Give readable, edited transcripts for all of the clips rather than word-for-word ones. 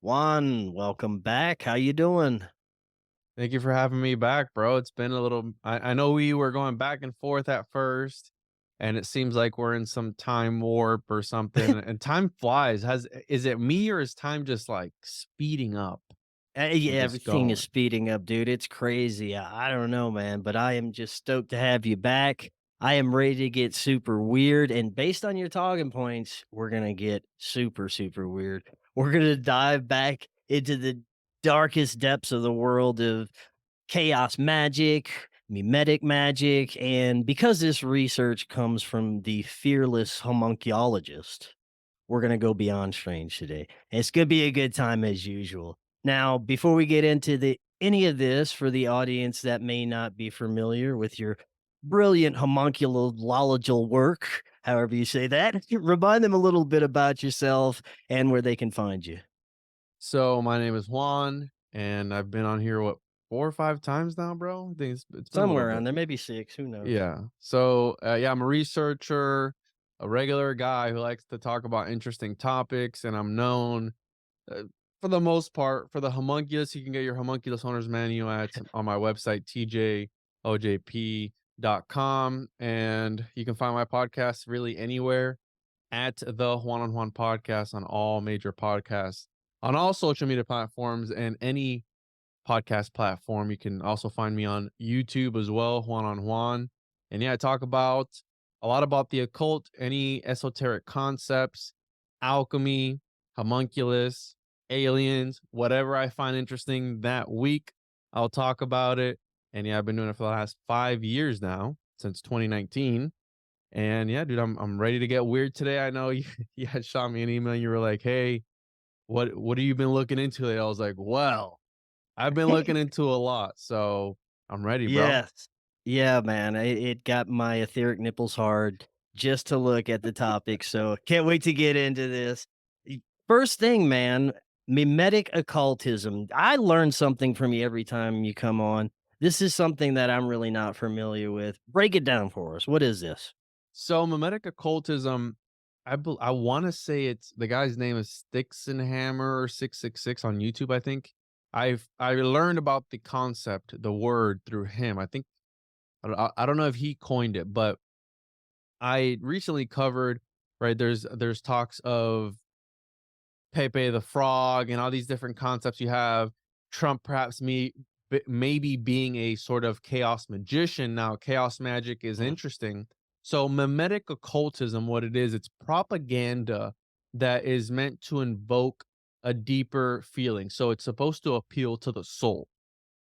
Juan, welcome back. How you doing? Thank you for having me back, bro. It's been a little I know we were going back and forth at first, and it seems like we're in some time warp or something, and time flies. Is it me or is time just like speeding up Yeah, and just everything is going? speeding up, dude. It's crazy. I don't know, man, but I am just stoked to have you back. I am ready to get super weird. And based on your talking points, we're going to get super, super weird. We're going to dive back into the darkest depths of the world of chaos magic, mimetic magic. And because this research comes from the fearless homunculologist, we're going to go beyond strange today. And it's going to be a good time as usual. Now, before we get into the any of this for the audience that may not be familiar with your brilliant homunculological work, however you say that, remind them a little bit about yourself and where they can find you. So my name is Juan, and I've been on here 4 or 5 times now, bro. I think it's been a little Somewhere around bit. there, maybe six, who knows? Yeah. So yeah, I'm a researcher, a regular guy who likes to talk about interesting topics, and I'm known Uh, for the most part, for the homunculus, you can get your homunculus owner's manual on my website, tjojp.com. And you can find my podcast really anywhere at the Juan on Juan podcast on all major podcasts, on all social media platforms, and any podcast platform. You can also find me on YouTube as well, Juan on Juan. And yeah, I talk about a lot about the occult, any esoteric concepts, alchemy, homunculus, aliens, whatever I find interesting that week, I'll talk about it. And yeah, I've been doing it for the last 5 years now, since 2019. And yeah, dude, I'm ready to get weird today. I know you had shot me an email. And you were like, "Hey, what have you been looking into lately?" I was like, "Well, I've been looking into a lot, so I'm ready, bro." Yes. Yeah, man. It got my etheric nipples hard just to look at the topic. So can't wait to get into this. First thing, man, mimetic occultism. I learn something from you every time you come on. This is something that I'm really not familiar with. Break it down for us. What is this? So Memetic occultism, I wanna say it's the guy's name is Sticks and Hammer or 666 on YouTube, I think. I learned about the concept, the word through him. I think I don't know if he coined it, but I recently covered, right, there's talks of Pepe the Frog and all these different concepts you have. Trump perhaps maybe being a sort of chaos magician. Now, chaos magic is Mhm. interesting. So, mimetic occultism, what it is, it's propaganda that is meant to invoke a deeper feeling. So, it's supposed to appeal to the soul.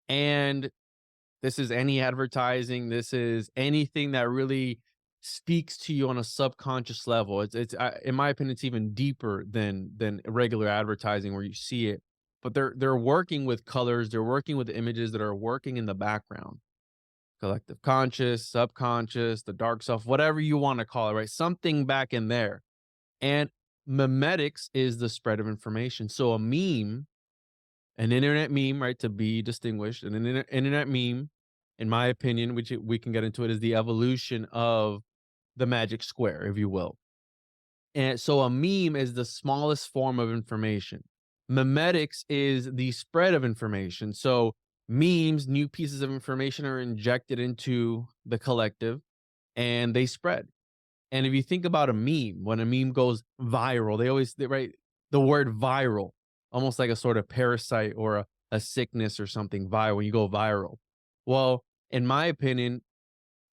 And this is any advertising, this is anything that really speaks to you on a subconscious level. It's in my opinion, it's even deeper than regular advertising where you see it. But they're working with colors, they're working with images that are working in the background. Collective conscious, subconscious, the dark self, whatever you want to call it, right? Something back in there. And memetics is the spread of information. So a meme, an internet meme, right, to be distinguished, an internet meme, in my opinion, which we can get into it, is the evolution of the magic square, if you will. And so a meme is the smallest form of information. Memetics is the spread of information. So memes, new pieces of information are injected into the collective and they spread. And if you think about a meme, when a meme goes viral, right, the word viral, almost like a sort of parasite or a sickness or something viral when you go viral. Well, in my opinion,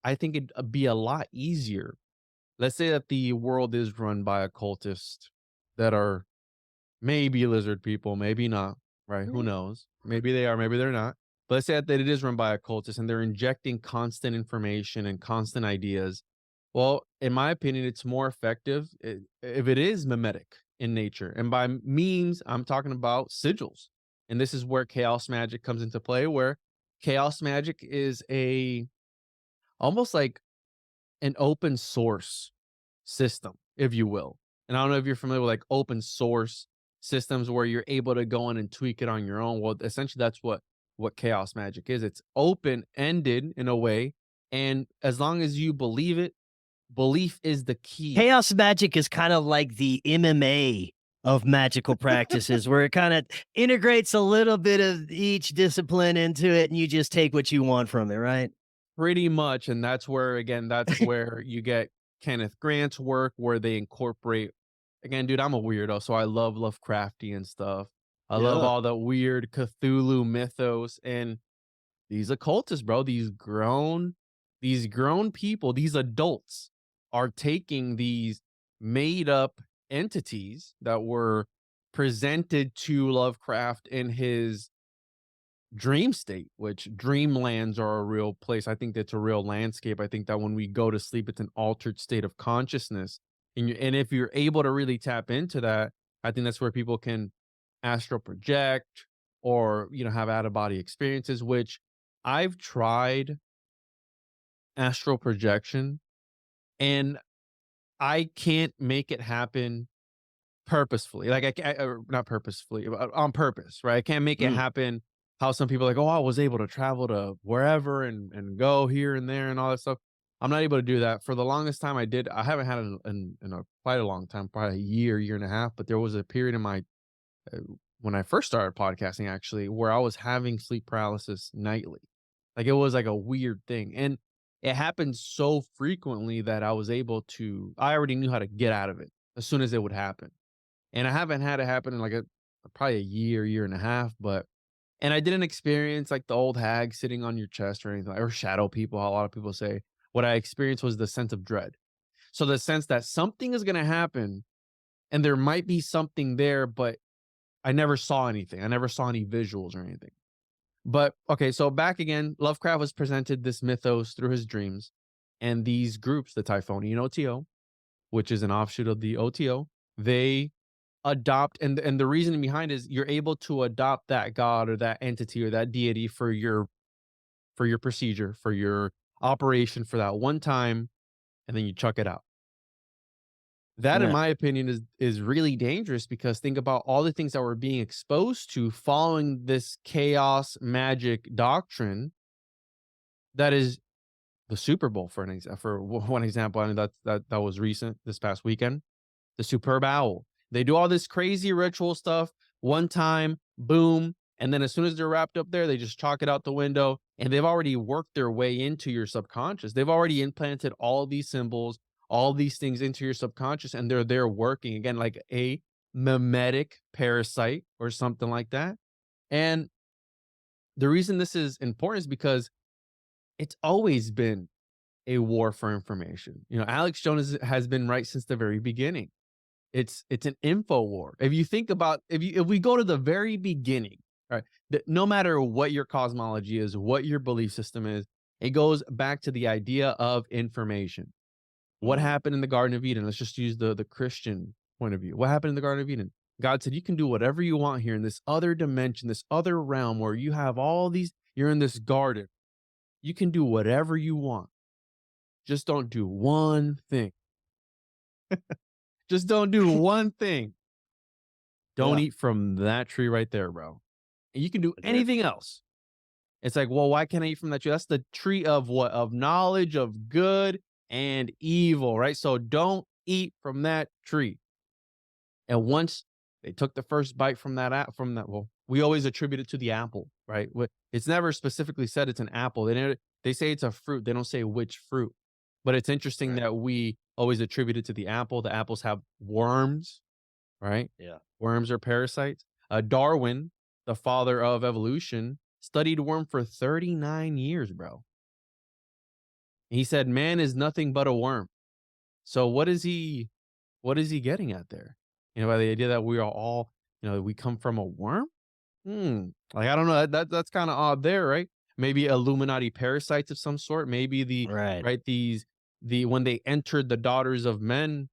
I think it'd be a lot easier. Let's say that the world is run by occultists that are maybe lizard people, maybe not, right? Who knows? Maybe they are, maybe they're not. But let's say that it is run by occultists and they're injecting constant information and constant ideas. Well, in my opinion, it's more effective if it is mimetic in nature. And by memes, I'm talking about sigils. And this is where chaos magic comes into play, where chaos magic is a almost like an open source system, if you will. And I don't know if you're familiar with like open source systems where you're able to go in and tweak it on your own. Well, essentially that's what chaos magic is. It's open ended in a way, and as long as you believe it, belief is the key. Chaos magic is kind of like the MMA of magical practices where it kind of integrates a little bit of each discipline into it and you just take what you want from it, right? Pretty much, and that's where again, that's where you get Kenneth Grant's work where they incorporate again, dude, I'm a weirdo, so I love Lovecraftian stuff. I love Yeah. all the weird Cthulhu mythos and these occultists, bro, these grown people, these adults are taking these made up entities that were presented to Lovecraft in his dream state, which dreamlands are a real place. I think that's a real landscape. I think that when we go to sleep, it's an altered state of consciousness. And if you're able to really tap into that, I think that's where people can astral project or, have out of body experiences, which I've tried astral projection and I can't make it happen purposefully, like, or not purposefully, on purpose, right? I can't make it Mm. happen how some people are like, "Oh, I was able to travel to wherever and go here and there and all that stuff." I'm not able to do that. For the longest time, I did. I haven't had it in a quite a long time, probably a year and a half, but there was a period in my uh, when I first started podcasting, actually, where I was having sleep paralysis nightly. Like, it was like a weird thing, and it happened so frequently that I already knew how to get out of it as soon as it would happen. And I haven't had it happen in like probably a year and a half, but and I didn't experience like the old hag sitting on your chest or anything, or shadow people, how a lot of people say. What I experienced was the sense of dread. So the sense that something is gonna happen and there might be something there, but I never saw anything. I never saw any visuals or anything. But okay, so back again, Lovecraft was presented this mythos through his dreams, and these groups, the Typhonian OTO, which is an offshoot of the OTO, they adopt, and the reasoning behind is you're able to adopt that god or that entity or that deity for your procedure, for your operation for that one time, and then you chuck it out. That, in Yeah. my opinion, is really dangerous because think about all the things that we're being exposed to following this chaos magic doctrine that is the Super Bowl for one example. I mean that was recent this past weekend. The superb owl. They do all this crazy ritual stuff one time, boom, and then as soon as they're wrapped up there, they just chalk it out the window, and they've already worked their way into your subconscious. They've already implanted all these symbols, all these things into your subconscious, and they're there working again like a mimetic parasite or something like that. And the reason this is important is because it's always been a war for information. Alex Jones has been right since the very beginning. It's an info war. If you think about if we go to the very beginning, right? That no matter what your cosmology is, what your belief system is, it goes back to the idea of information. What Mm. happened in the Garden of Eden? Let's just use the Christian point of view. What happened in the Garden of Eden? God said, you can do whatever you want here in this other dimension, this other realm where you have all these, you're in this garden. You can do whatever you want. Just don't do one thing. Just don't do one thing. Don't Yeah. eat from that tree right there, bro. And you can do Yeah. anything else. It's like, well, why can't I eat from that tree? That's the tree of what? Of knowledge of good and evil, right? So don't eat from that tree. And once they took the first bite from well, we always attribute it to the apple, right? It's never specifically said it's an apple. They say it's a fruit. They don't say which fruit. But it's interesting Right. that we always attribute it to the apple. The apples have worms, right? Yeah. Worms are parasites. Darwin, the father of evolution, studied worm for 39 years, bro. He said man is nothing but a worm. So what is he getting at there? By the idea that we are all, we come from a worm? Like I don't know. That's kind of odd there, right? Maybe Illuminati parasites of some sort. Maybe Right. the when they entered the daughters of men.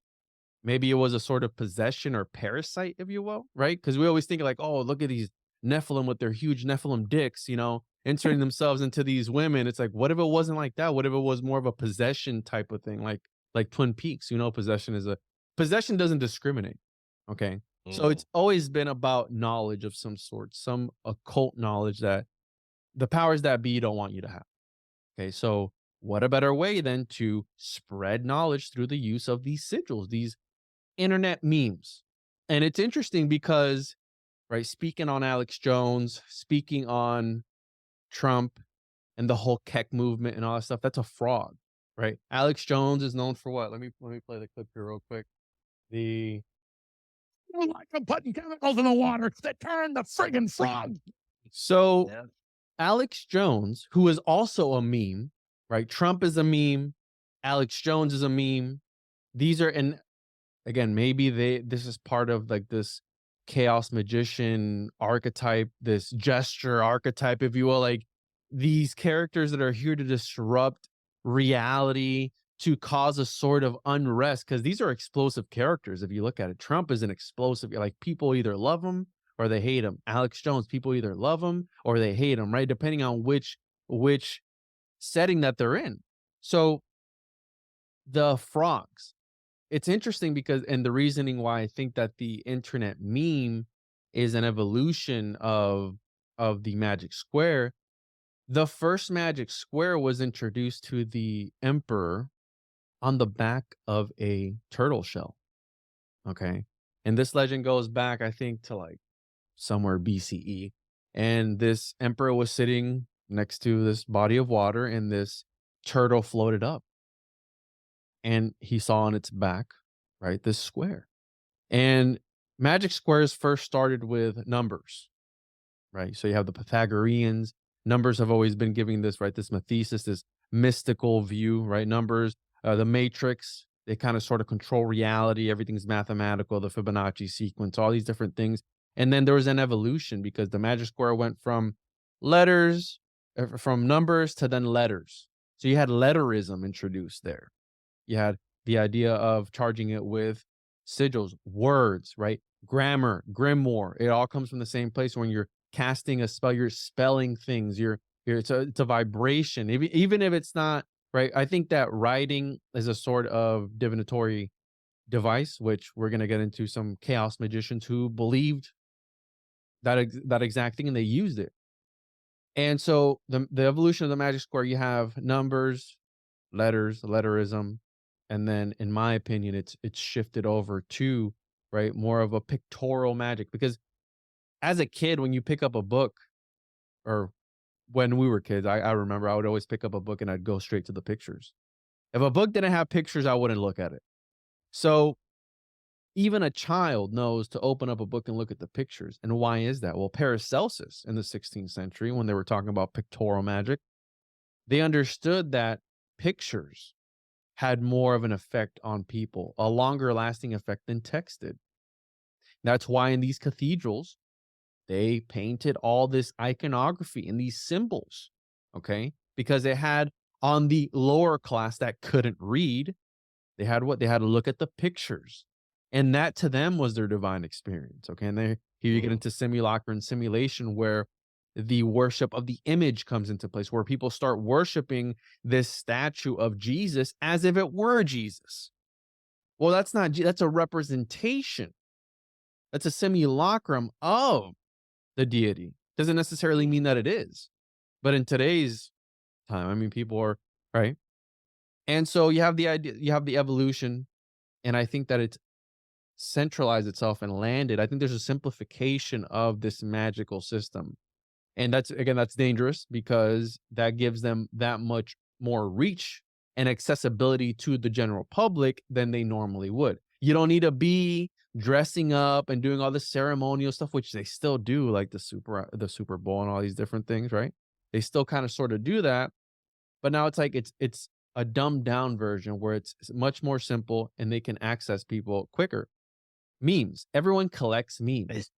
Maybe it was a sort of possession or parasite, if you will, right? Because we always think like, oh, look at these Nephilim with their huge Nephilim dicks, inserting themselves into these women. It's like, what if it wasn't like that? What if it was more of a possession type of thing, like Twin Peaks? Possession doesn't discriminate. Okay, so Mm. it's always been about knowledge of some sort, some occult knowledge that the powers that be don't want you to have. Okay, so what a better way than to spread knowledge through the use of these sigils, these internet memes. And it's interesting because, right, speaking on Alex Jones, speaking on Trump and the whole Keck movement and all that stuff, that's a fraud, right? Alex Jones is known for what? Let me play the clip here real quick. The like I'm putting chemicals in the water that turn the friggin' frog. So Yeah. Alex Jones, who is also a meme, right? Trump is a meme. Alex Jones is a meme. These are, and again, maybe this is part of like this chaos magician archetype, this gesture archetype, if you will, like these characters that are here to disrupt reality, to cause a sort of unrest, because these are explosive characters. If you look at it, Trump is an explosive, like people either love him or they hate him. Alex Jones, people either love him or they hate him, right? Depending on which setting that they're in. So the frogs, it's interesting because, and the reasoning why I think that the internet meme is an evolution of the magic square. The first magic square was introduced to the emperor on the back of a turtle shell. Okay. And this legend goes back, I think, to like somewhere BCE. And this emperor was sitting next to this body of water, and this turtle floated up. And he saw on its back, right, this square. And magic squares first started with numbers, right? So you have the Pythagoreans. Numbers have always been giving this, right, this mythesis, this mystical view, right? Numbers, the matrix, they kind of sort of control reality. Everything's mathematical, the Fibonacci sequence, all these different things. And then there was an evolution because the magic square went from letters, from numbers to then letters. So you had letterism introduced there. You had the idea of charging it with sigils, words, right? Grammar, grimoire. It all comes from the same place. When you're casting a spell, you're spelling things. It's a vibration. Even if it's not right. I think that writing is a sort of divinatory device, which we're gonna get into some chaos magicians who believed that exact thing and they used it. And so the evolution of the magic square, you have numbers, letters, letterism, and then in my opinion, it's shifted over to, right, more of a pictorial magic. Because as a kid, when you pick up a book, or when we were kids, I remember I would always pick up a book and I'd go straight to the pictures. If a book didn't have pictures, I wouldn't look at it. So even a child knows to open up a book and look at the pictures. And why is that? Well, Paracelsus in the 16th century, when they were talking about pictorial magic, they understood that pictures had more of an effect on people, a longer lasting effect than text did. That's why in these cathedrals, they painted all this iconography and these symbols, okay? Because they had, on the lower class that couldn't read, they had what? They had to look at the pictures. And that to them was their divine experience, okay? And here you get into simulacra and simulation, where the worship of the image comes into place, where people start worshiping this statue of Jesus as if it were Jesus. Well, that's not, that's a representation. That's a simulacrum of the deity. Doesn't necessarily mean that it is. But in today's time, I mean, people are, right? And so you have the idea, you have the evolution, and I think that it's centralized itself and landed. I think there's a simplification of this magical system. And that's, again, that's dangerous because that gives them that much more reach and accessibility to the general public than they normally would. You don't need to be dressing up and doing all the ceremonial stuff, which they still do, like the Super Bowl and all these different things, right? They still kind of sort of do that, but now it's like it's a dumbed down version where it's much more simple and they can access people quicker. Memes. Everyone collects memes.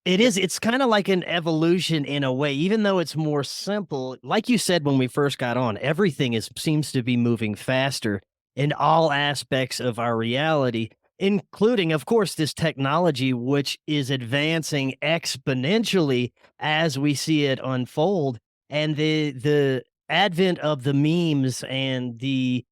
It is. It's kind of like an evolution in a way, even though it's more simple. Like you said when we first got on, everything is seems to be moving faster in all aspects of our reality, including, of course, this technology, which is advancing exponentially as we see it unfold. And the advent of the memes and the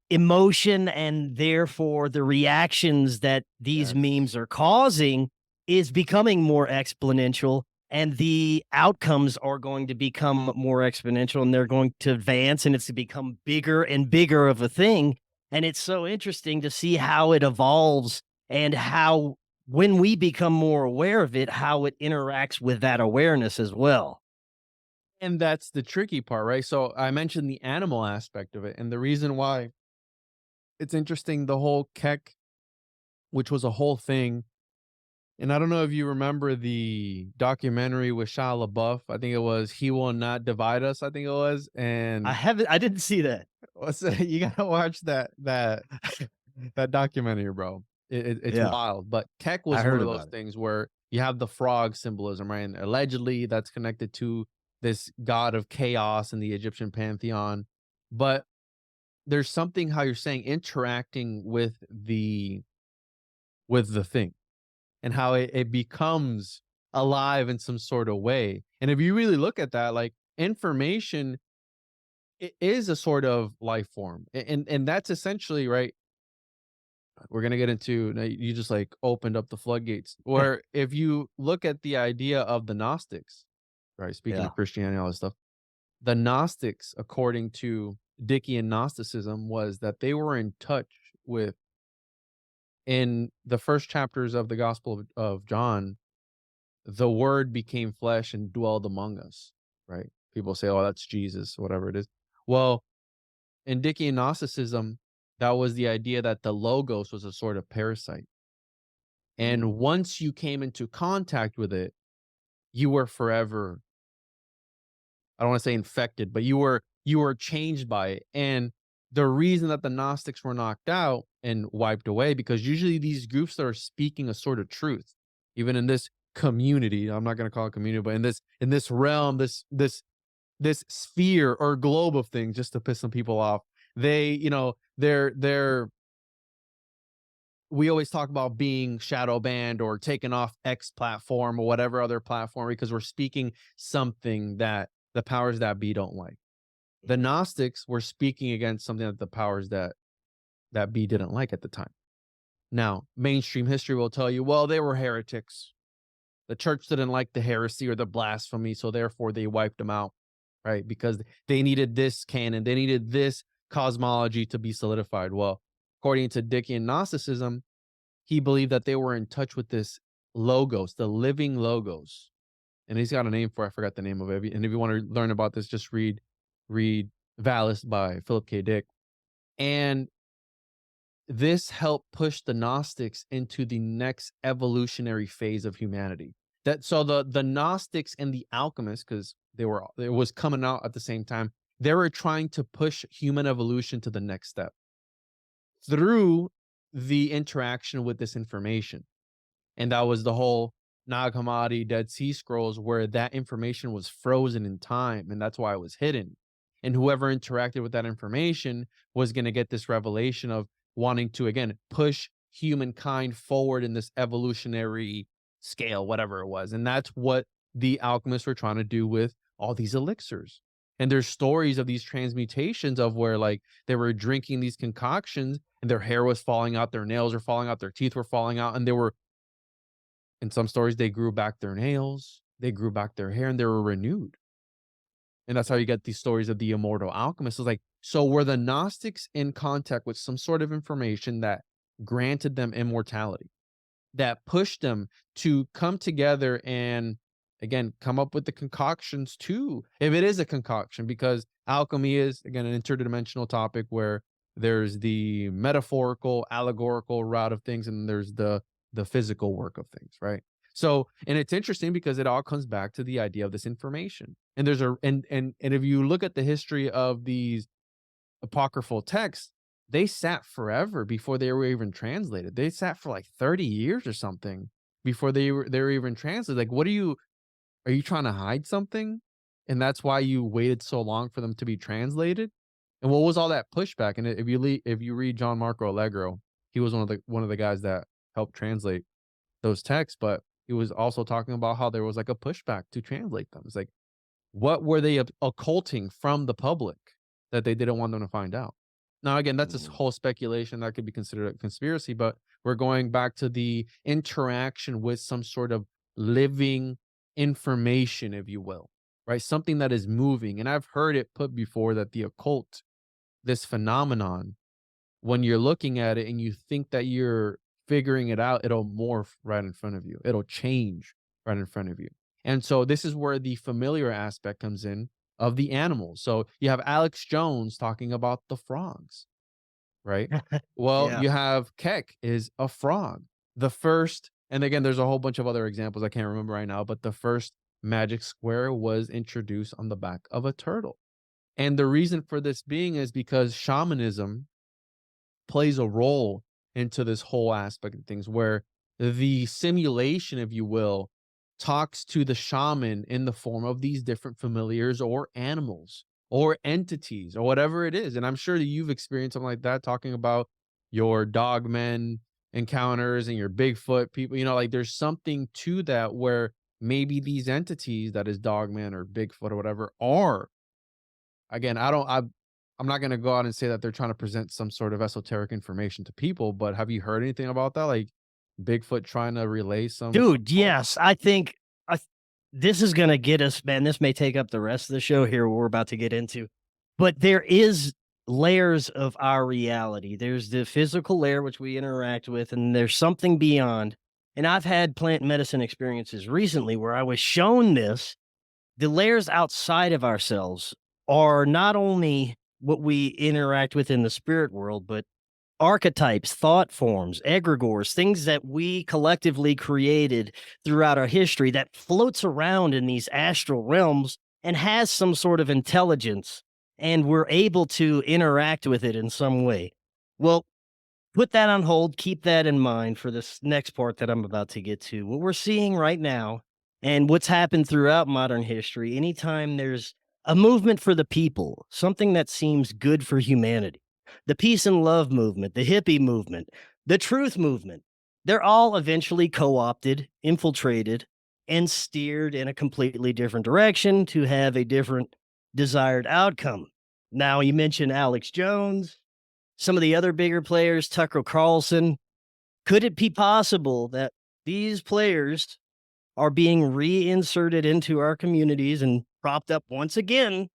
emotion and therefore the reactions that these Yes. memes are causing is becoming more exponential, and the outcomes are going to become more exponential, and they're going to advance, and it's to become bigger and bigger of a thing. And it's so interesting to see how it evolves and how when we become more aware of it, how it interacts with that awareness as well. And that's the tricky part, right? So I mentioned the animal aspect of it, and the reason why it's interesting, the whole Keck, which was a whole thing. And I don't know if you remember the documentary with Shia LaBeouf. I think it was "He Will Not Divide Us." I think it was, and I didn't see that. what's you gotta watch that documentary, bro. It's Yeah, wild. But Keck I was one heard of those about it. things where you have the frog symbolism, right? And allegedly, that's connected to this god of chaos in the Egyptian pantheon. But there's something how you're saying interacting with the thing and how it becomes alive in some sort of way. And if you really look at that, like information, it is a sort of life form. And that's essentially right. We're gonna get into now you just like opened up the floodgates. Where if you look at the idea of the Gnostics, right? Speaking Yeah. of Christianity, all this stuff, the Gnostics, according to Dickian Gnosticism, was that they were in touch with in the first chapters of the Gospel of John, the word became flesh and dwelled among us, right? People say, oh, that's Jesus, whatever it is. Well, in Dickian Gnosticism, that was the idea that the logos was a sort of parasite. Mm. And once you came into contact with it, you were forever, I don't want to say infected, but you were changed by it. And the reason that the Gnostics were knocked out and wiped away, because usually these groups that are speaking a sort of truth, even in this community, I'm not going to call it community, but in this realm, this sphere or globe of things, just to piss some people off, they, they're we always talk about being shadow banned or taken off X platform or whatever other platform because we're speaking something that the powers that be don't like. The Gnostics were speaking against something that the powers that be didn't like at the time. Now, mainstream history will tell you, well, they were heretics. The church didn't like the heresy or the blasphemy, so therefore they wiped them out, right? Because they needed this canon, they needed this cosmology to be solidified. Well, according to Dickian Gnosticism, he believed that they were in touch with this logos, the living logos. And he's got a name for it, I forgot the name of it. And if you want to learn about this, just read Valis by Philip K. Dick. And this helped push the Gnostics into the next evolutionary phase of humanity. That so the Gnostics and the alchemists, because it was coming out at the same time, they were trying to push human evolution to the next step through the interaction with this information. And that was the whole Nag Hammadi Dead Sea Scrolls, where that information was frozen in time, and that's why it was hidden. And whoever interacted with that information was going to get this revelation of wanting to, again, push humankind forward in this evolutionary scale, whatever it was. And that's what the alchemists were trying to do with all these elixirs. And there's stories of these transmutations of where, like, they were drinking these concoctions and their hair was falling out, their nails were falling out, their teeth were falling out, and they were in some stories, they grew back their nails, they grew back their hair, and they were renewed. And that's how you get these stories of the immortal alchemists. It's like, so were the Gnostics in contact with some sort of information that granted them immortality, that pushed them to come together and, again, come up with the concoctions too, if it is a concoction, because alchemy is, again, an interdimensional topic where there's the metaphorical, allegorical route of things, and there's the physical work of things, right? So, and it's interesting because it all comes back to the idea of this information. And there's a and if you look at the history of these apocryphal texts, they sat forever before they were even translated. They sat for like 30 years or something before they were even translated. Like, are you trying to hide something? And that's why you waited so long for them to be translated? And what was all that pushback? And if you read John Marco Allegro, he was one of the guys that helped translate those texts, but he was also talking about how there was like a pushback to translate them. It's like, what were they occulting from the public that they didn't want them to find out? Now, again, that's this Mm. whole speculation that could be considered a conspiracy, but we're going back to the interaction with some sort of living information, if you will, right? Something that is moving. And I've heard it put before that the occult, this phenomenon, when you're looking at it and you think that you're figuring it out, it'll morph right in front of you. It'll change right in front of you. And so this is where the familiar aspect comes in of the animals. So you have Alex Jones talking about the frogs, right? Well, Yeah. you have Keck is a frog. The first, and again, there's a whole bunch of other examples I can't remember right now, but the first magic square was introduced on the back of a turtle. And the reason for this being is because shamanism plays a role into this whole aspect of things where the simulation, if you will, talks to the shaman in the form of these different familiars or animals or entities or whatever it is. And I'm sure that you've experienced something like that, talking about your dogmen encounters and your Bigfoot people, like there's something to that where maybe these entities, that is dogman or Bigfoot or whatever, are, again, I'm not gonna go out and say that they're trying to present some sort of esoteric information to people, but have you heard anything about that? Like Bigfoot trying to relay some Dude, yes, I think I th this is gonna get us, man. This may take up the rest of the show here, what we're about to get into, but there is layers of our reality. There's the physical layer, which we interact with, and there's something beyond, and I've had plant medicine experiences recently where I was shown this. The layers outside of ourselves are not only what we interact with in the spirit world, but archetypes, thought forms, egregores, things that we collectively created throughout our history that floats around in these astral realms and has some sort of intelligence, and we're able to interact with it in some way. Well, put that on hold, keep that in mind for this next part that I'm about to get to. What we're seeing right now and what's happened throughout modern history, anytime there's a movement for the people, something that seems good for humanity, the peace and love movement, the hippie movement, the truth movement, they're all eventually co opted, infiltrated, and steered in a completely different direction to have a different desired outcome. Now, you mentioned Alex Jones, some of the other bigger players, Tucker Carlson. Could it be possible that these players are being reinserted into our communities and propped up once again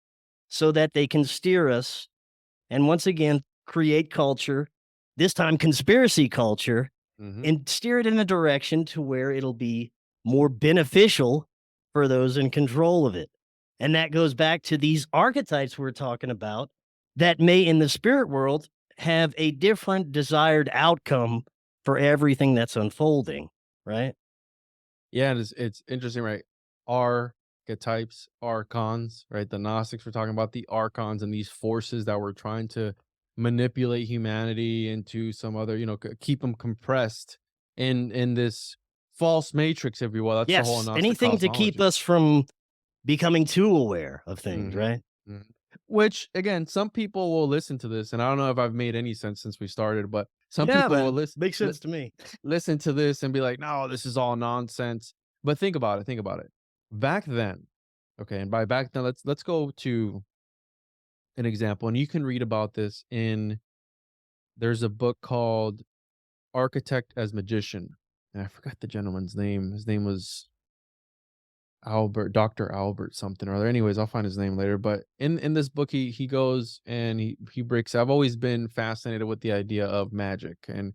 so that they can steer us and once again create culture, this time conspiracy culture, Mhm. and steer it in a direction to where it'll be more beneficial for those in control of it. And that goes back to these archetypes we're talking about that may in the spirit world have a different desired outcome for everything that's unfolding, right? Yeah, and it's interesting, right? Archetypes, archons, right? The Gnostics were talking about the archons and these forces that were trying to manipulate humanity into some other, keep them compressed in this false matrix, if you will. That's the whole Yes, Gnostic anything to keep cosmology. us from becoming too aware of things, Mhm, right? mhm. Which, again, some people will listen to this, and I don't know if I've made any sense since we started, but some Yeah, people will man. Makes li sense to me. listen to this and be like, "No, this is all nonsense." But think about it. Back then, okay, and by back then, let's go to an example, and you can read about this in there's a book called Architect as Magician, and I forgot the gentleman's name. His name was Albert, Dr. Albert something or other. Anyways, I'll find his name later. But in this book, he goes and he breaks. I've always been fascinated with the idea of magic, and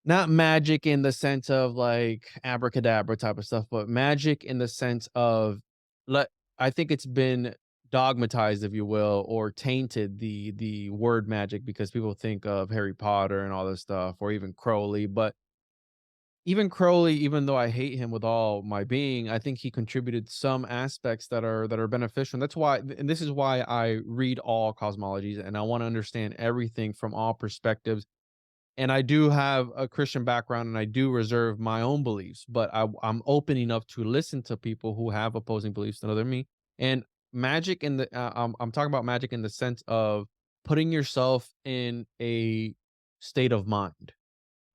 not magic in the sense of like abracadabra type of stuff, but magic in the sense of let I think it's been dogmatized, if you will, or tainted the word magic because people think of Harry Potter and all this stuff, or even Crowley. But even Crowley, even though I hate him with all my being, I think he contributed some aspects that are beneficial. And that's why, and this is why I read all cosmologies and I want to understand everything from all perspectives. And I do have a Christian background and I do reserve my own beliefs, but I'm open enough to listen to people who have opposing beliefs than other me. And magic in the I'm talking about magic in the sense of putting yourself in a state of mind.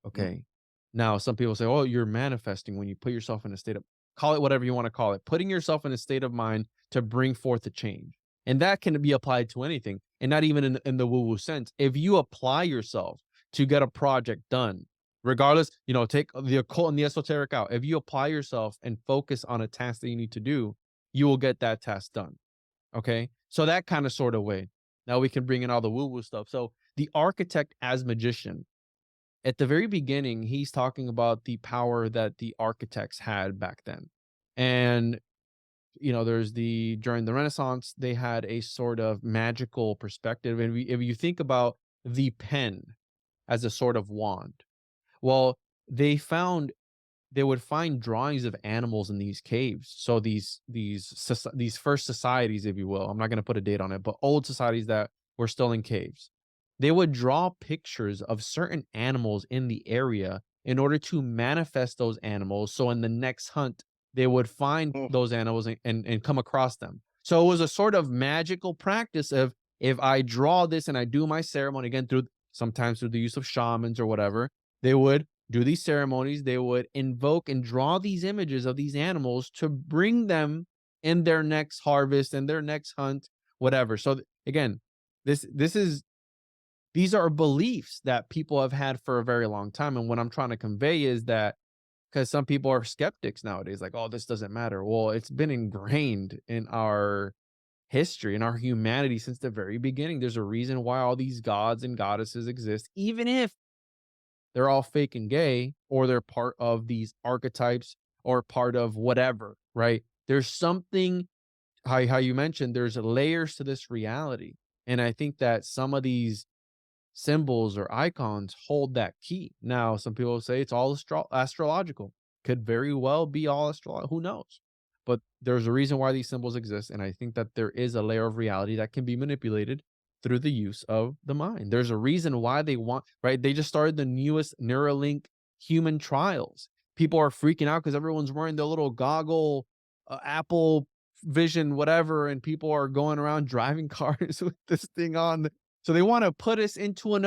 Mm. Okay. Now, some people say, "Oh, you're manifesting when you put yourself in a state of," call it whatever you want to call it, putting yourself in a state of mind to bring forth a change. And that can be applied to anything, and not even in the woo-woo sense. If you apply yourself to get a project done, regardless, take the occult and the esoteric out. If you apply yourself and focus on a task that you need to do, you will get that task done. Okay. So that kind of sort of way. Now we can bring in all the woo-woo stuff. So the architect as magician. at the very beginning, he's talking about the power that the architects had back then. And, there's during the Renaissance, they had a sort of magical perspective. And if you think about the pen as a sort of wand, well, they found they would find drawings of animals in these caves. So these first societies, if you will, I'm not going to put a date on it, but old societies that were still in caves, they would draw pictures of certain animals in the area in order to manifest those animals. So in the next hunt, they would find Mm. those animals and come across them. So it was a sort of magical practice of, if I draw this and I do my ceremony again through sometimes through the use of shamans or whatever, they would do these ceremonies, they would invoke and draw these images of these animals to bring them in their next harvest and their next hunt, whatever. So again, this is these are beliefs that people have had for a very long time. And what I'm trying to convey is that, because some people are skeptics nowadays, like, oh, this doesn't matter. Well, it's been ingrained in our history, in our humanity since the very beginning. There's a reason why all these gods and goddesses exist, even if they're all fake and gay, or they're part of these archetypes or part of whatever, right? There's something, how you mentioned, there's layers to this reality. And I think that some of these symbols or icons hold that key. Now, some people say it's all astrological. Could very well be all astrological. Who knows? But there's a reason why these symbols exist. And I think that there is a layer of reality that can be manipulated through the use of the mind. There's a reason why they want, right? They just started the newest Neuralink human trials. People are freaking out because everyone's wearing their little goggle, Apple Vision, whatever, and people are going around driving cars with this thing on. So they want to put us into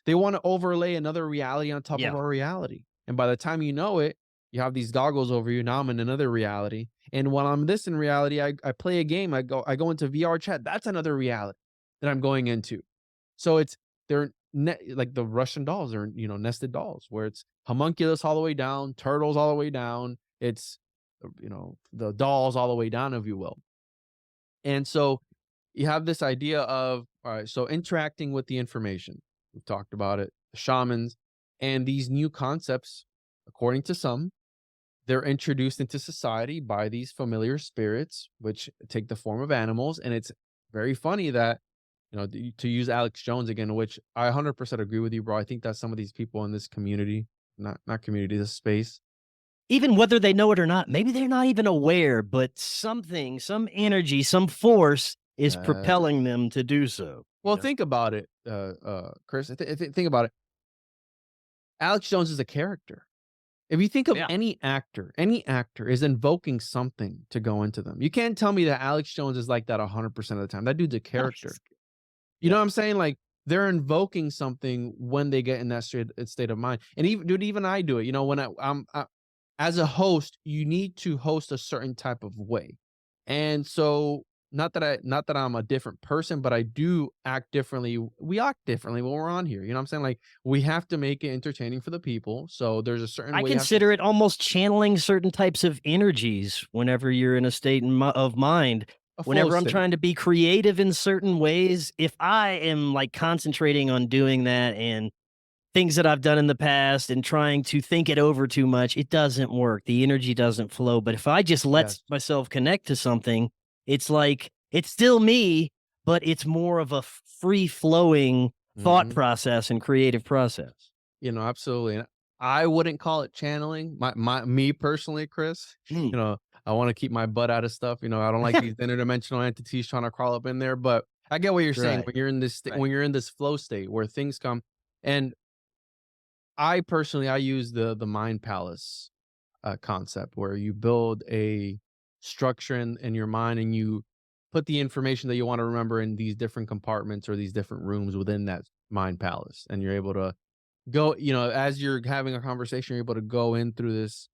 they want to overlay another reality on top of Yeah. our reality. And by the time you know it, you have these goggles over you. Now I'm in another reality. And while I'm this in reality, I play a game. I go into VR chat. That's another reality that I'm going into. So they're like the Russian dolls are, nested dolls, where it's homunculus all the way down, turtles all the way down. It's, the dolls all the way down, if you will. And so you have this idea of, all right, so interacting with the information. We've talked about it, the shamans, and these new concepts, according to some, they're introduced into society by these familiar spirits, which take the form of animals. And it's very funny that, to use Alex Jones again, which I 100% agree with you, bro. I think that some of these people in this community, not community, this space, Even whether they know it or not, maybe they're not even aware, but something, some energy, some force is uh, propelling them to do so, you well, know? think about it, Chris. Think about it. Alex Jones is a character. If you think of Yeah. any actor is invoking something to go into them. You can't tell me that Alex Jones is like that 100% of the time. That dude's a character. You know Yeah. what I'm saying? Like, they're invoking something when they get in that state of mind. And even dude, even I do it. When as a host, you need to host a certain type of way. And so, not that I'm a different person, but I do act differently. We act differently when we're on here. You know what I'm saying? Like, we have to make it entertaining for the people. So there's a certain I way you have to. consider it almost channeling certain types of energies whenever you're in a state of mind. A flow Whenever I'm state. trying to be creative in certain ways, if I am like concentrating on doing that and things that I've done in the past and trying to think it over too much, it doesn't work. The energy doesn't flow. But if I just let Yes. myself connect to something, it's like it's still me, but it's more of a free flowing thought Mhm. process and creative process. Absolutely. And I wouldn't call it channeling. Me personally, Chris, Mm. you know, I want to keep my butt out of stuff. I don't like these interdimensional entities trying to crawl up in there. But I get what you're saying Right. when you're in this Right. when you're in this flow state where things come. And I personally, I use the mind palace concept, where you build a structure in your mind, and you put the information that you want to remember in these different compartments or these different rooms within that mind palace, and you're able to go, as you're having a conversation, you're able to go in through this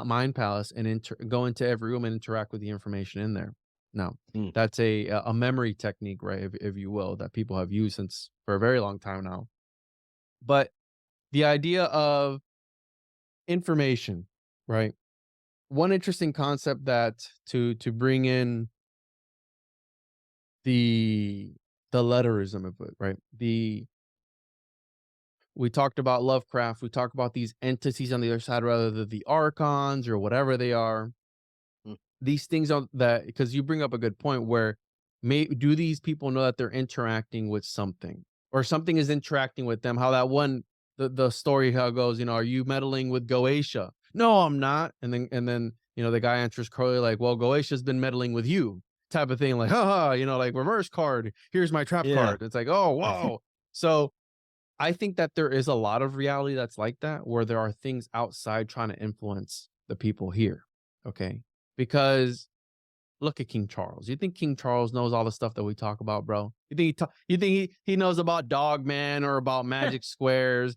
mind palace and go into every room and interact with the information in there. Now, Mm. that's a memory technique, right? If you will, that people have used since for a very long time now. But the idea of information, right? One interesting concept that to bring in the the letterism of it, right? we talked about Lovecraft, we talked about these entities on the other side, rather than the archons or whatever they are. Mm, These things are that, because you bring up a good point where do these people know that they're interacting with something, or something is interacting with them? How that one, the story how it goes, are you meddling with Goetia? No, I'm not. And then the guy answers Crowley like, well, Goetia's been meddling with you, type of thing, like, haha, like reverse card. Here's my trap yeah. card. It's like, oh whoa. So I think that there is a lot of reality that's like that, where there are things outside trying to influence the people here. Okay. Because look at King Charles. You think King Charles knows all the stuff that we talk about, bro? You think he knows about Dog Man or about Magic Squares?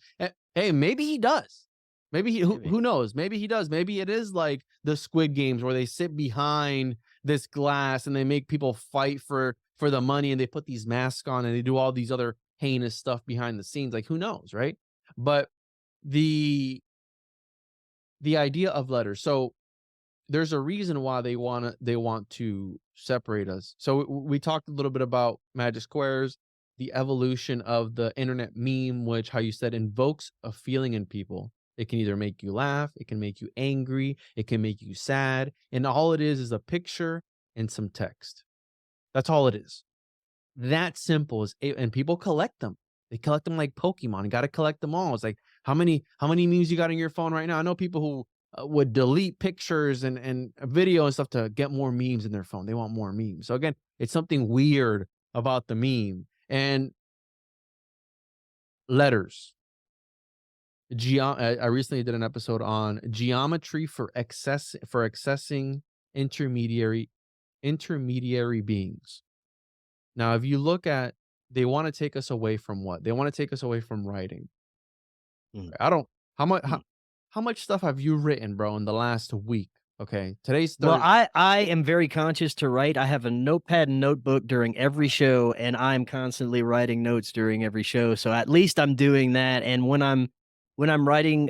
Hey, maybe he does. Maybe Maybe. who knows? Maybe he does. Maybe it is like the Squid Games where they sit behind this glass and they make people fight for the money, and they put these masks on and they do all these other heinous stuff behind the scenes. Like, who knows, right? But the the idea of letters. So there's a reason why they want to separate us. So we talked a little bit about Magic Squares, the evolution of the internet meme, which, how you said, invokes a feeling in people. It can either make you laugh, it can make you angry, it can make you sad, and all it is a picture and some text. That's all it is. That simple is it, and people collect them. They collect them like Pokemon. You got to collect them all. It's like, how many memes you got on your phone right now? I know people who would delete pictures and video and stuff to get more memes in their phone. They want more memes. So again, it's something weird about the meme. And letters. I recently did an episode on geometry for accessing intermediary intermediary beings. Now, if you look at, they want to take us away from what? They want to take us away from writing. Mm, I don't how much mm. how much stuff have you written, bro, in the last week? Okay. Today's Well, Thursday. I am very conscious to write. I have a notepad and notebook during every show, and I'm constantly writing notes during every show. So at least I'm doing that. And when I'm writing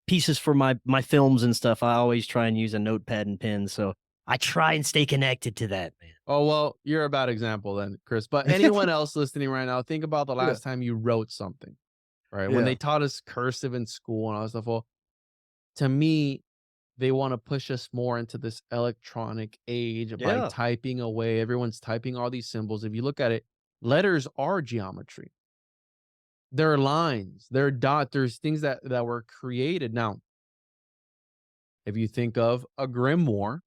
pieces for my films and stuff, I always try and use a notepad and pen. So I try and stay connected to that, Oh, well, you're a bad example then, Chris. But anyone else listening right now, think about the man. last time you wrote something, right? When Yeah. they taught us cursive in school and all that stuff. Well, to me, they want to push us more into this electronic age by Yeah. typing away. Everyone's typing all these symbols. If you look at it, letters are geometry. There are lines, there are dots, there's things that were created. Now, if you think of a grimoire,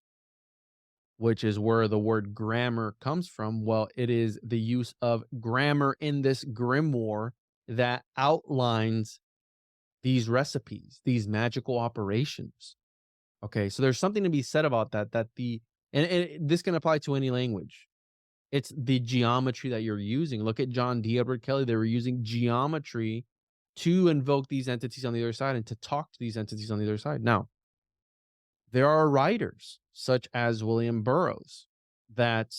which is where the word grammar comes from, well, it is the use of grammar in this grimoire that outlines these recipes, these magical operations. Okay, so there's something to be said about that. And this can apply to any language. It's the geometry that you're using. Look at John D. Edward Kelly. They were using geometry to invoke these entities on the other side and to talk to these entities on the other side. Now, there are writers such as William Burroughs that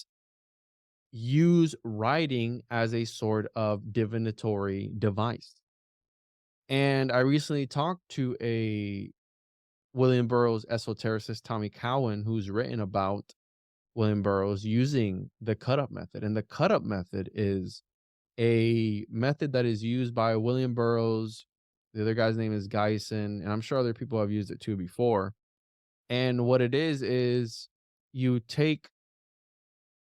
use writing as a sort of divinatory device. And I recently talked to a William Burroughs esotericist, Tommy Cowan, who's written about William Burroughs using the cut up method. And the cut up method is a method that is used by William Burroughs. The other guy's name is Geisen, and I'm sure other people have used it too before. And what it is you take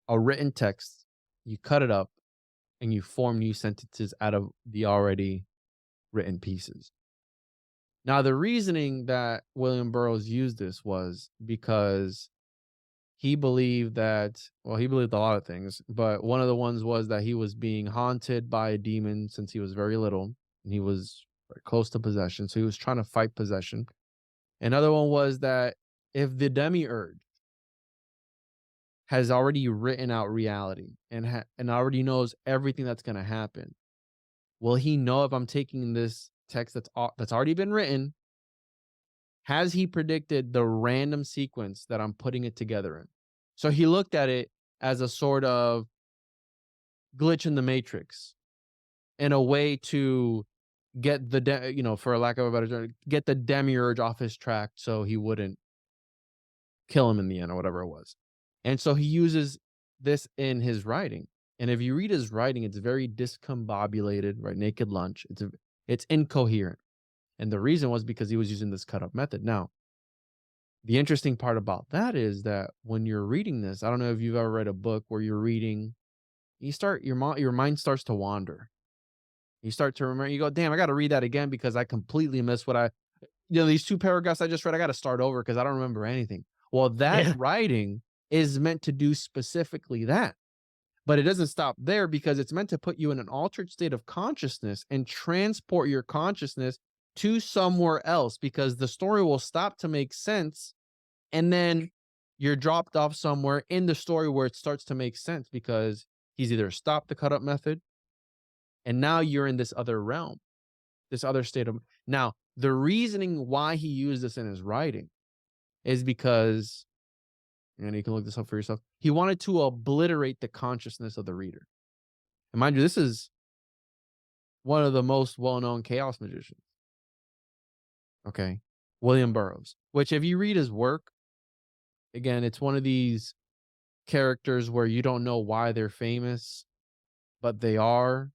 a written text, you cut it up, and you form new sentences out of the already written pieces. Now, the reasoning that William Burroughs used this was because he believed that, well, he believed a lot of things, but one of the ones was that he was being haunted by a demon since he was very little, and he was very close to possession. So he was trying to fight possession. Another one was that if the demiurge has already written out reality and already knows everything that's going to happen, will he know if I'm taking this text that's already been written? Has he predicted the random sequence that I'm putting it together in? So he looked at it as a sort of glitch in the matrix, in a way to get for lack of a better term, get the demiurge off his track so he wouldn't kill him in the end or whatever it was. And so he uses this in his writing. And if you read his writing, it's very discombobulated, right? Naked Lunch. It's incoherent. And the reason was because he was using this cut up method. Now, the interesting part about that is that when you're reading this, I don't know if you've ever read a book where you're reading, your mind starts to wander. You start to remember, you go, damn, I got to read that again because I completely missed these 2 paragraphs I just read, I got to start over because I don't remember anything. Well, that Yeah. writing is meant to do specifically that. But it doesn't stop there because it's meant to put you in an altered state of consciousness and transport your consciousness to somewhere else because the story will stop to make sense. And then you're dropped off somewhere in the story where it starts to make sense because he's either stopped the cut up method and now you're in this other realm, this other state of. Now, the reasoning why he used this in his writing is because, and you can look this up for yourself, he wanted to obliterate the consciousness of the reader. And mind you, this is one of the most well-known chaos magicians. Okay. William Burroughs, which if you read his work, again, it's one of these characters where you don't know why they're famous, but they are,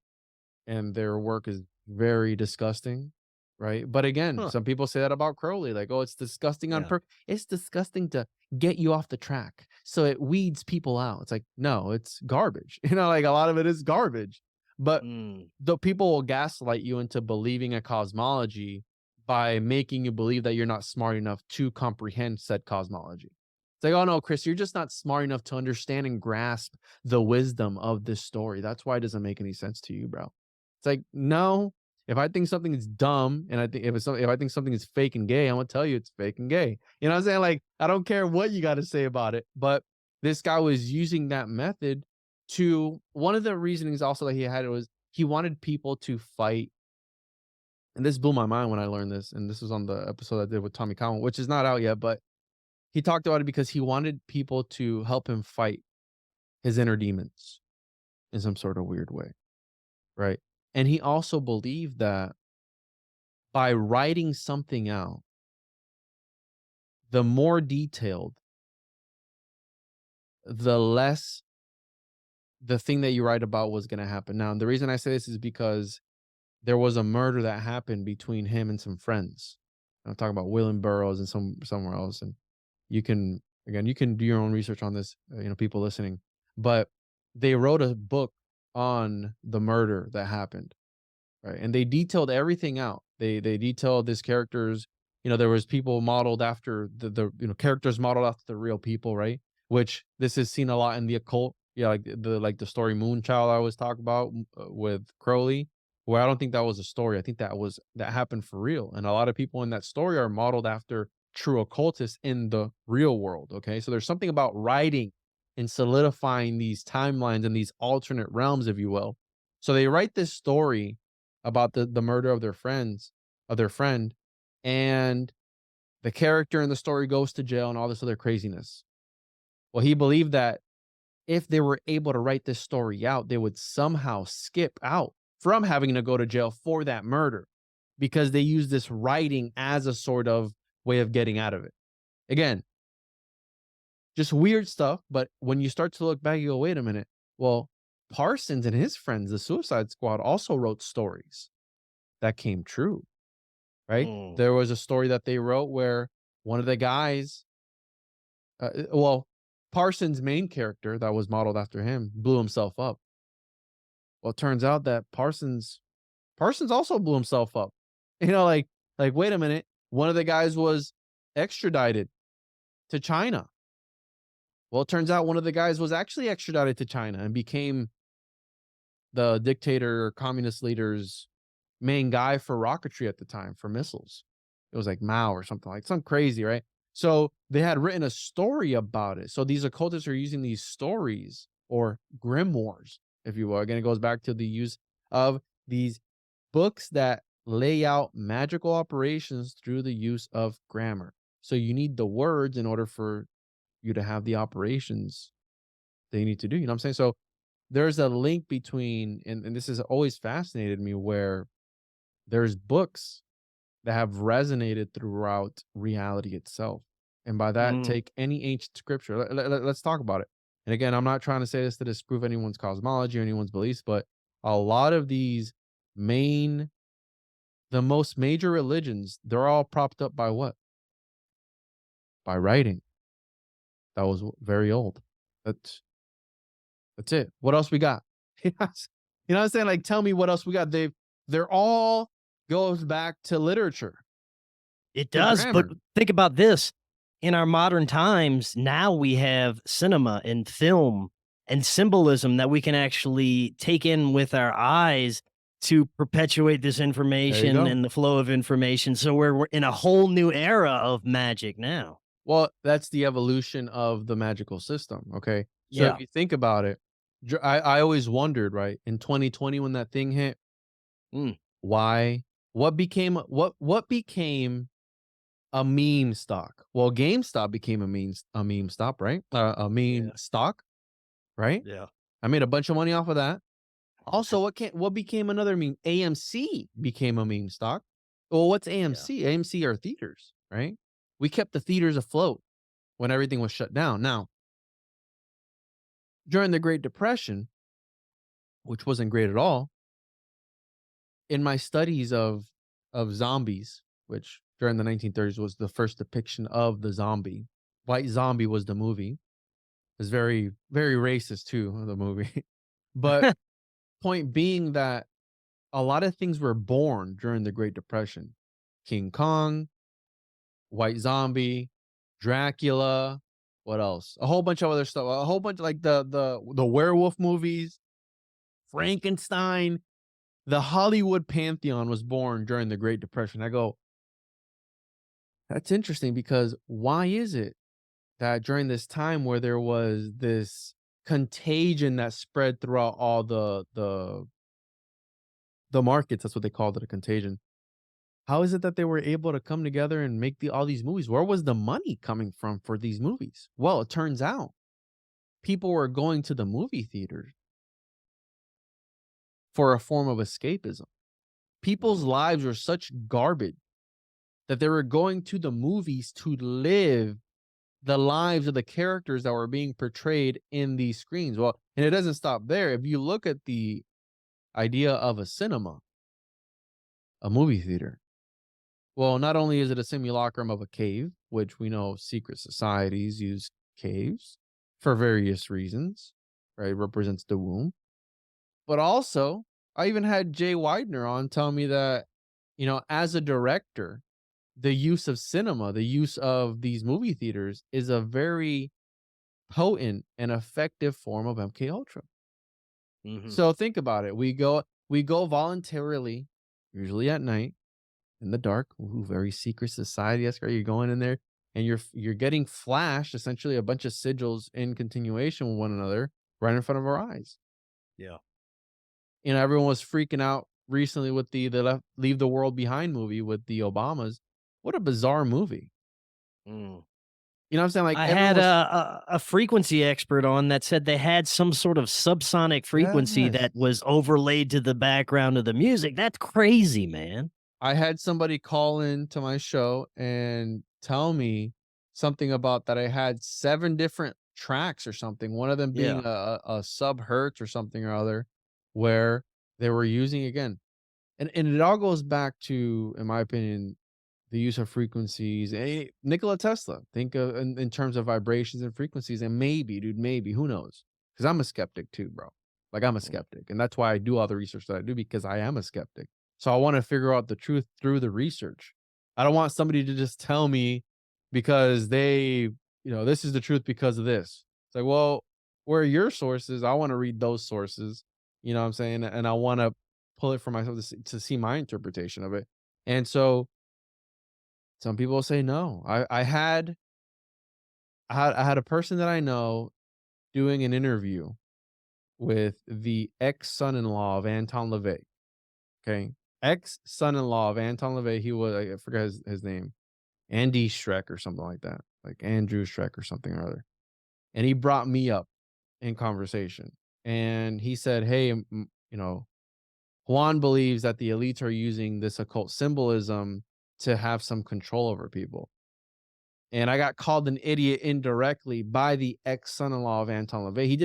and their work is very disgusting, right? But again, Huh. some people say that about Crowley, like, oh, it's disgusting on Yeah. purpose. It's disgusting to get you off the track. So it weeds people out. It's like, no, it's garbage. Like a lot of it is garbage. But Mm. the people will gaslight you into believing a cosmology by making you believe that you're not smart enough to comprehend said cosmology. It's like, oh no, Chris, you're just not smart enough to understand and grasp the wisdom of this story. That's why it doesn't make any sense to you, bro. It's like, no, if I think something is dumb and I think if I think something is fake and gay, I'm gonna tell you it's fake and gay. You know what I'm saying? Like, I don't care what you got to say about it. But this guy was using that method to, one of the reasonings also that he had was he wanted people to fight. And this blew my mind when I learned this. And this was on the episode I did with Tommy Cowan, which is not out yet, but he talked about it because he wanted people to help him fight his inner demons in some sort of weird way. Right. And he also believed that by writing something out, the more detailed, the less the thing that you write about was going to happen. Now, the reason I say this is because there was a murder that happened between him and some friends. I'm talking about William Burroughs and somewhere else. And you can, again, you can do your own research on this, people listening. But they wrote a book on the murder that happened. Right, and they detailed everything out. They detailed this characters, there was people modeled after characters modeled after the real people, right? Which this is seen a lot in the occult. Yeah, like the story Moonchild I always talk about with Crowley, where I don't think that was a story. I think that happened for real. And a lot of people in that story are modeled after true occultists in the real world. Okay. So there's something about writing and solidifying these timelines and these alternate realms, if you will. So they write this story about the murder of their friend, and the character in the story goes to jail and all this other craziness. Well, he believed that if they were able to write this story out, they would somehow skip out from having to go to jail for that murder because they use this writing as a sort of way of getting out of it. Again, just weird stuff, but when you start to look back, you go, wait a minute. Well, Parsons and his friends, the Suicide Squad, also wrote stories that came true, right? Mm. There was a story that they wrote where one of the guys, well, Parsons' main character that was modeled after him blew himself up. Well, it turns out that Parsons also blew himself up. Like wait a minute, one of the guys was extradited to China. Well, it turns out one of the guys was actually extradited to China and became the dictator or communist leader's main guy for rocketry at the time for missiles. It was like Mao or something, like some crazy, right? So they had written a story about it. So these occultists are using these stories or grimoires, if you will. Again, it goes back to the use of these books that lay out magical operations through the use of grammar. So you need the words in order for you to have the operations that you need to do. You know what I'm saying? So there's a link between, and this has always fascinated me, where there's books that have resonated throughout reality itself. And by that, Mm. take any ancient scripture. Let's talk about it. And again, I'm not trying to say this to disprove anyone's cosmology or anyone's beliefs, but a lot of these main The most major religions, they're all propped up by what? By writing. That was very old. That's that's it. What else we got? You know what I'm saying? Like, tell me what else we got. They're all goes back to literature, It to does, but grammar. think about this. In our modern times, now we have cinema and film and symbolism that we can actually take in with our eyes to perpetuate this There you information go. and the flow of information. So we're in a whole new era of magic now. Well, that's the evolution of the magical system. Okay. So if Yeah. you think about it, I always wondered, right, in 2020 when that thing hit, Mm, why, what became a meme stock? Well, GameStop became a meme stop, right? A meme yeah. stock, right? Yeah. I made a bunch of money off of that. Also, what became another meme? AMC became a meme stock. Well, what's Yeah. AMC? AMC are theaters, right? We kept the theaters afloat when everything was shut down. Now, during the Great Depression, which wasn't great at all, in my studies of zombies, which during the 1930s was the first depiction of the zombie. White Zombie was the movie. It's very, very racist too, the movie. But point being that a lot of things were born during the Great Depression. King Kong, White Zombie, Dracula, what else? A whole bunch of other stuff. A whole bunch like the werewolf movies, Frankenstein. The Hollywood pantheon was born during the Great Depression. I go, that's interesting because why is it that during this time where there was this contagion that spread throughout all the markets, that's what they called it, a contagion. How is it that they were able to come together and make all these movies? Where was the money coming from for these movies? Well, it turns out people were going to the movie theaters for a form of escapism. People's Mhm. lives were such garbage that they were going to the movies to live the lives of the characters that were being portrayed in these screens. Well, and it doesn't stop there. If you look at the idea of a cinema, a movie theater, well, not only is it a simulacrum of a cave, which we know secret societies use caves for various reasons, right? It represents the womb. But also, I even had Jay Widener on tell me that, as a director, the use of cinema, the use of these movie theaters is a very potent and effective form of MKUltra. Mhm. So think about it. We go voluntarily, usually at night in the dark. Ooh, very secret society. That's right. You're going in there and you're getting flashed essentially a bunch of sigils in continuation with one another right in front of our eyes. Yeah. Everyone was freaking out recently with the Leave the World Behind movie with the Obamas. What a bizarre movie. Mm. You know what I'm saying? Like I everyone had was a frequency expert on that said they had some sort of subsonic frequency yes. that was overlaid to the background of the music. That's crazy, man. I had somebody call in to my show and tell me something about that I had 7 different tracks or something, one of them being Yeah. a sub hertz or something or other, where they were using again and it all goes back to, in my opinion, the use of frequencies. Nikola Tesla, think of in terms of vibrations and frequencies, and maybe, dude, maybe, who knows? Because I'm a skeptic too, bro. Like I'm a Mm. skeptic, and that's why I do all the research that I do because I am a skeptic. So I want to figure out the truth through the research. I don't want somebody to just tell me because this is the truth because of this. It's like, well, where are your sources? I want to read those sources. You know what I'm saying? And I want to pull it for myself to see my interpretation of it. And so some people say no. I had a person that I know doing an interview with the ex-son-in-law of Anton LaVey. Okay. Ex-son-in-law of Anton LaVey. He was, I forget his name. Andy Schreck or something like that. Like Andrew Schreck or something or other. And he brought me up in conversation. And he said, "Hey, Juan believes that the elites are using this occult symbolism to have some control over people." and I got called an idiot indirectly by the ex-son-in-law of Anton LaVey. He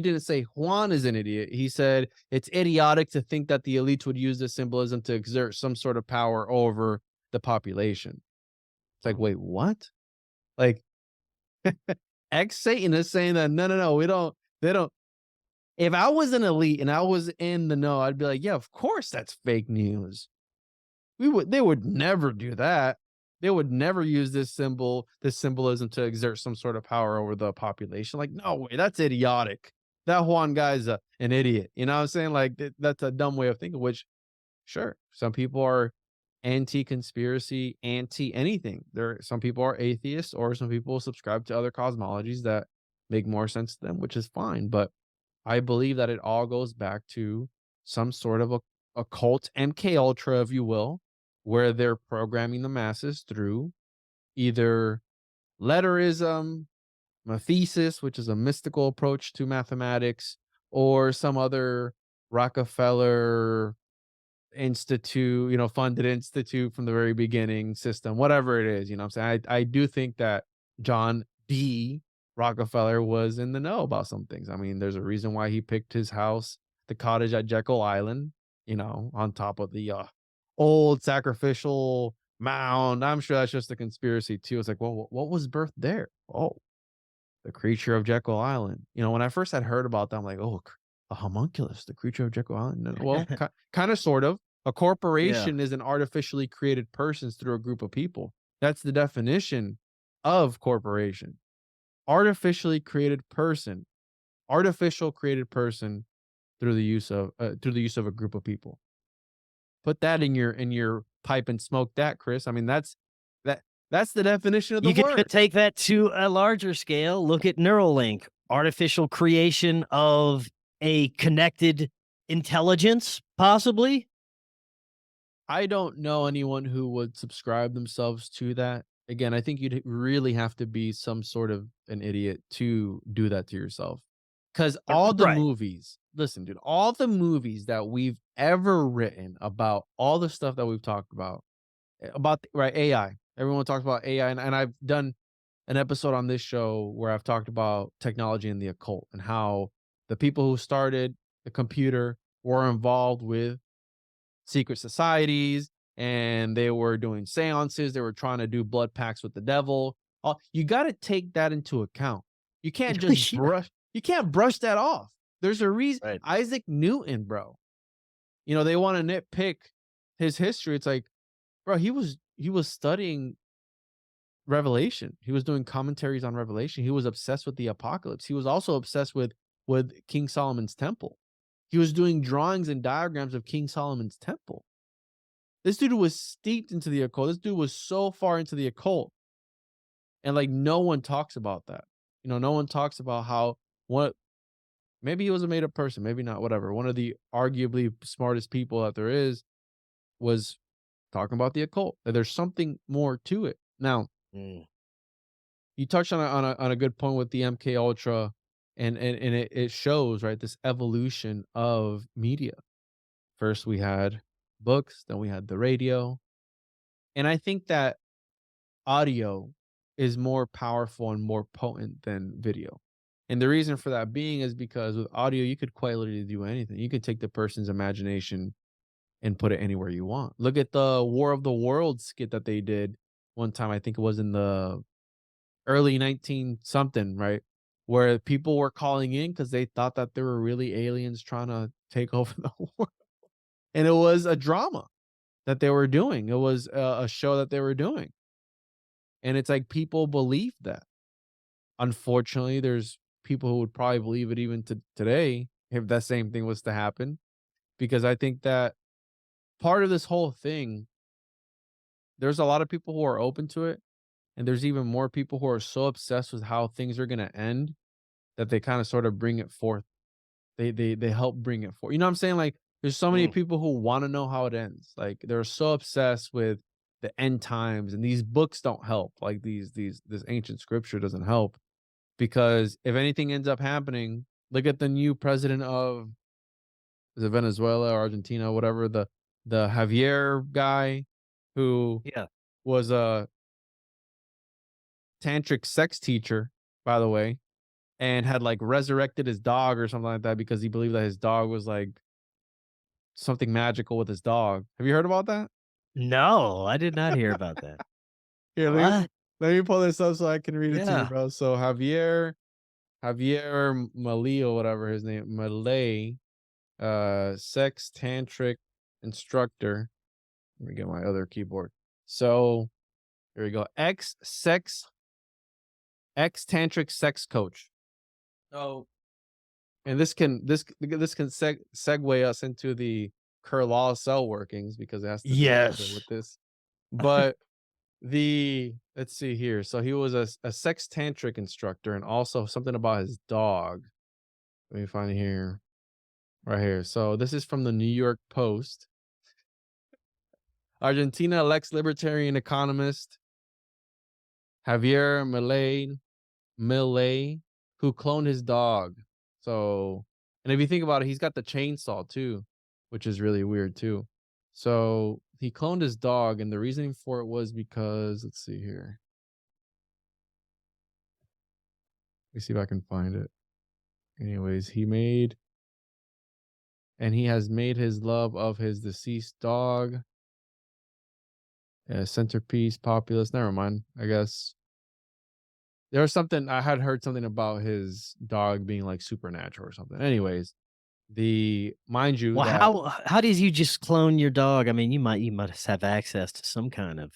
didn't say Juan is an idiot. He said it's idiotic to think that the elites would use this symbolism to exert some sort of power over the population. It's like, wait, what? Like ex-Satan is saying that no, we don't they don't. If I was an elite and I was in the know, I'd be like, yeah, of course that's fake news. They would never do that. They would never use this symbolism to exert some sort of power over the population. Like, no way, that's idiotic. That Juan guy's an idiot. You know what I'm saying? Like, that's a dumb way of thinking, which, sure, some people are anti-conspiracy, anti anything. Some people are atheists, or some people subscribe to other cosmologies that make more sense to them, which is fine. But I believe that it all goes back to some sort of a occult MKUltra, if you will, where they're programming the masses through either letterism, mathesis, which is a mystical approach to mathematics, or some other Rockefeller institute, funded institute from the very beginning system, whatever it is, what I'm saying? I do think that John D. Rockefeller was in the know about some things. I mean, there's a reason why he picked his house, the cottage at Jekyll Island, on top of the old sacrificial mound. I'm sure that's just a conspiracy too. It's like, well, what was birthed there? Oh, the creature of Jekyll Island. When I first had heard about that, I'm like, "Oh, a homunculus, the creature of Jekyll Island." No, well, kind of, sort of. A Yeah. corporation is an artificially created persons through a group of people. That's the definition of corporation. Artificially created person, artificial created person through the use of a group of people. Put that in your pipe and smoke that, Chris. I mean, that that's the definition of the You can even word. take that to a larger scale. Look at Neuralink, artificial creation of a connected intelligence, possibly. I don't know anyone who would subscribe themselves to that. Again, I think you'd really have to be some sort of an idiot to do that to yourself. Because all the Right. movies, listen, dude, all the movies that we've ever written about all the stuff that we've talked about right, AI. Everyone talks about AI, and I've done an episode on this show where I've talked about technology and the occult and how the people who started the computer were involved with secret societies, and they were doing seances, they were trying to do blood pacts with the devil. You gotta take that into account. You can't just Yeah. brush that off. There's a reason. Right. Isaac Newton, bro. They wanna nitpick his history. It's like, bro, he was studying Revelation. He was doing commentaries on Revelation. He was obsessed with the apocalypse. He was also obsessed with King Solomon's temple. He was doing drawings and diagrams of King Solomon's temple. This dude was steeped into the occult. This dude was so far into the occult, and like no one talks about that. No one talks about how what maybe he was a made up person, maybe not, whatever. One of the arguably smartest people that there is was talking about the occult. That there's something more to it. Now, Mm. you touched on a good point with the MK Ultra, and it shows, right, this evolution of media. First we had books, then we had the radio, and I think that audio is more powerful and more potent than video. And the reason for that being is because with audio, you could quite literally do anything. You could take the person's imagination and put it anywhere you want. Look at the War of the Worlds skit that they did one time. I think it was in the early 19 something, right? Where people were calling in because they thought that there were really aliens trying to take over the world. And it was a drama that they were doing. It was a show that they were doing. And it's like people believe that. Unfortunately, there's people who would probably believe it even to today if that same thing was to happen. Because I think that part of this whole thing, there's a lot of people who are open to it. And there's even more people who are so obsessed with how things are going to end that they kind of sort of bring it forth. They help bring it forth. You know what I'm saying? Like there's so many Mm. people who want to know how it ends. Like they're so obsessed with the end times, and these books don't help. Like this ancient scripture doesn't help. Because if anything ends up happening, look at the new president of, is it Venezuela or Argentina, whatever, the Javier guy who Yeah. was tantric sex teacher, by the way, and had like resurrected his dog or something like that because he believed that his dog was like something magical with his dog. Have you heard about that? No, I did not hear about that. Here, What? let me pull this up so I can read it to you, Yeah. bro. So Javier Malay or whatever his name, Malay, sex tantric instructor. Let me get my other keyboard. So here we go. Ex tantric sex coach. So and this can segue us into the Kerr law cell workings because it has to do a little bit with Yes. this. But let's see here. So he was a sex tantric instructor and also something about his dog. Let me find it here. Right here. So this is from the New York Post. Argentina elects libertarian economist Javier Milei, who cloned his dog. So, and if you think about it, he's got the chainsaw too, which is really weird too. So he cloned his dog, and the reasoning for it was because let's see here. Let me see if I can find it. Anyways, he has made his love of his deceased dog a centerpiece, populist. Never mind. I guess there was something I had heard something about his dog being like supernatural or something. Anyways, the mind you Well, that how did you just clone your dog? I mean, you must have access to some kind of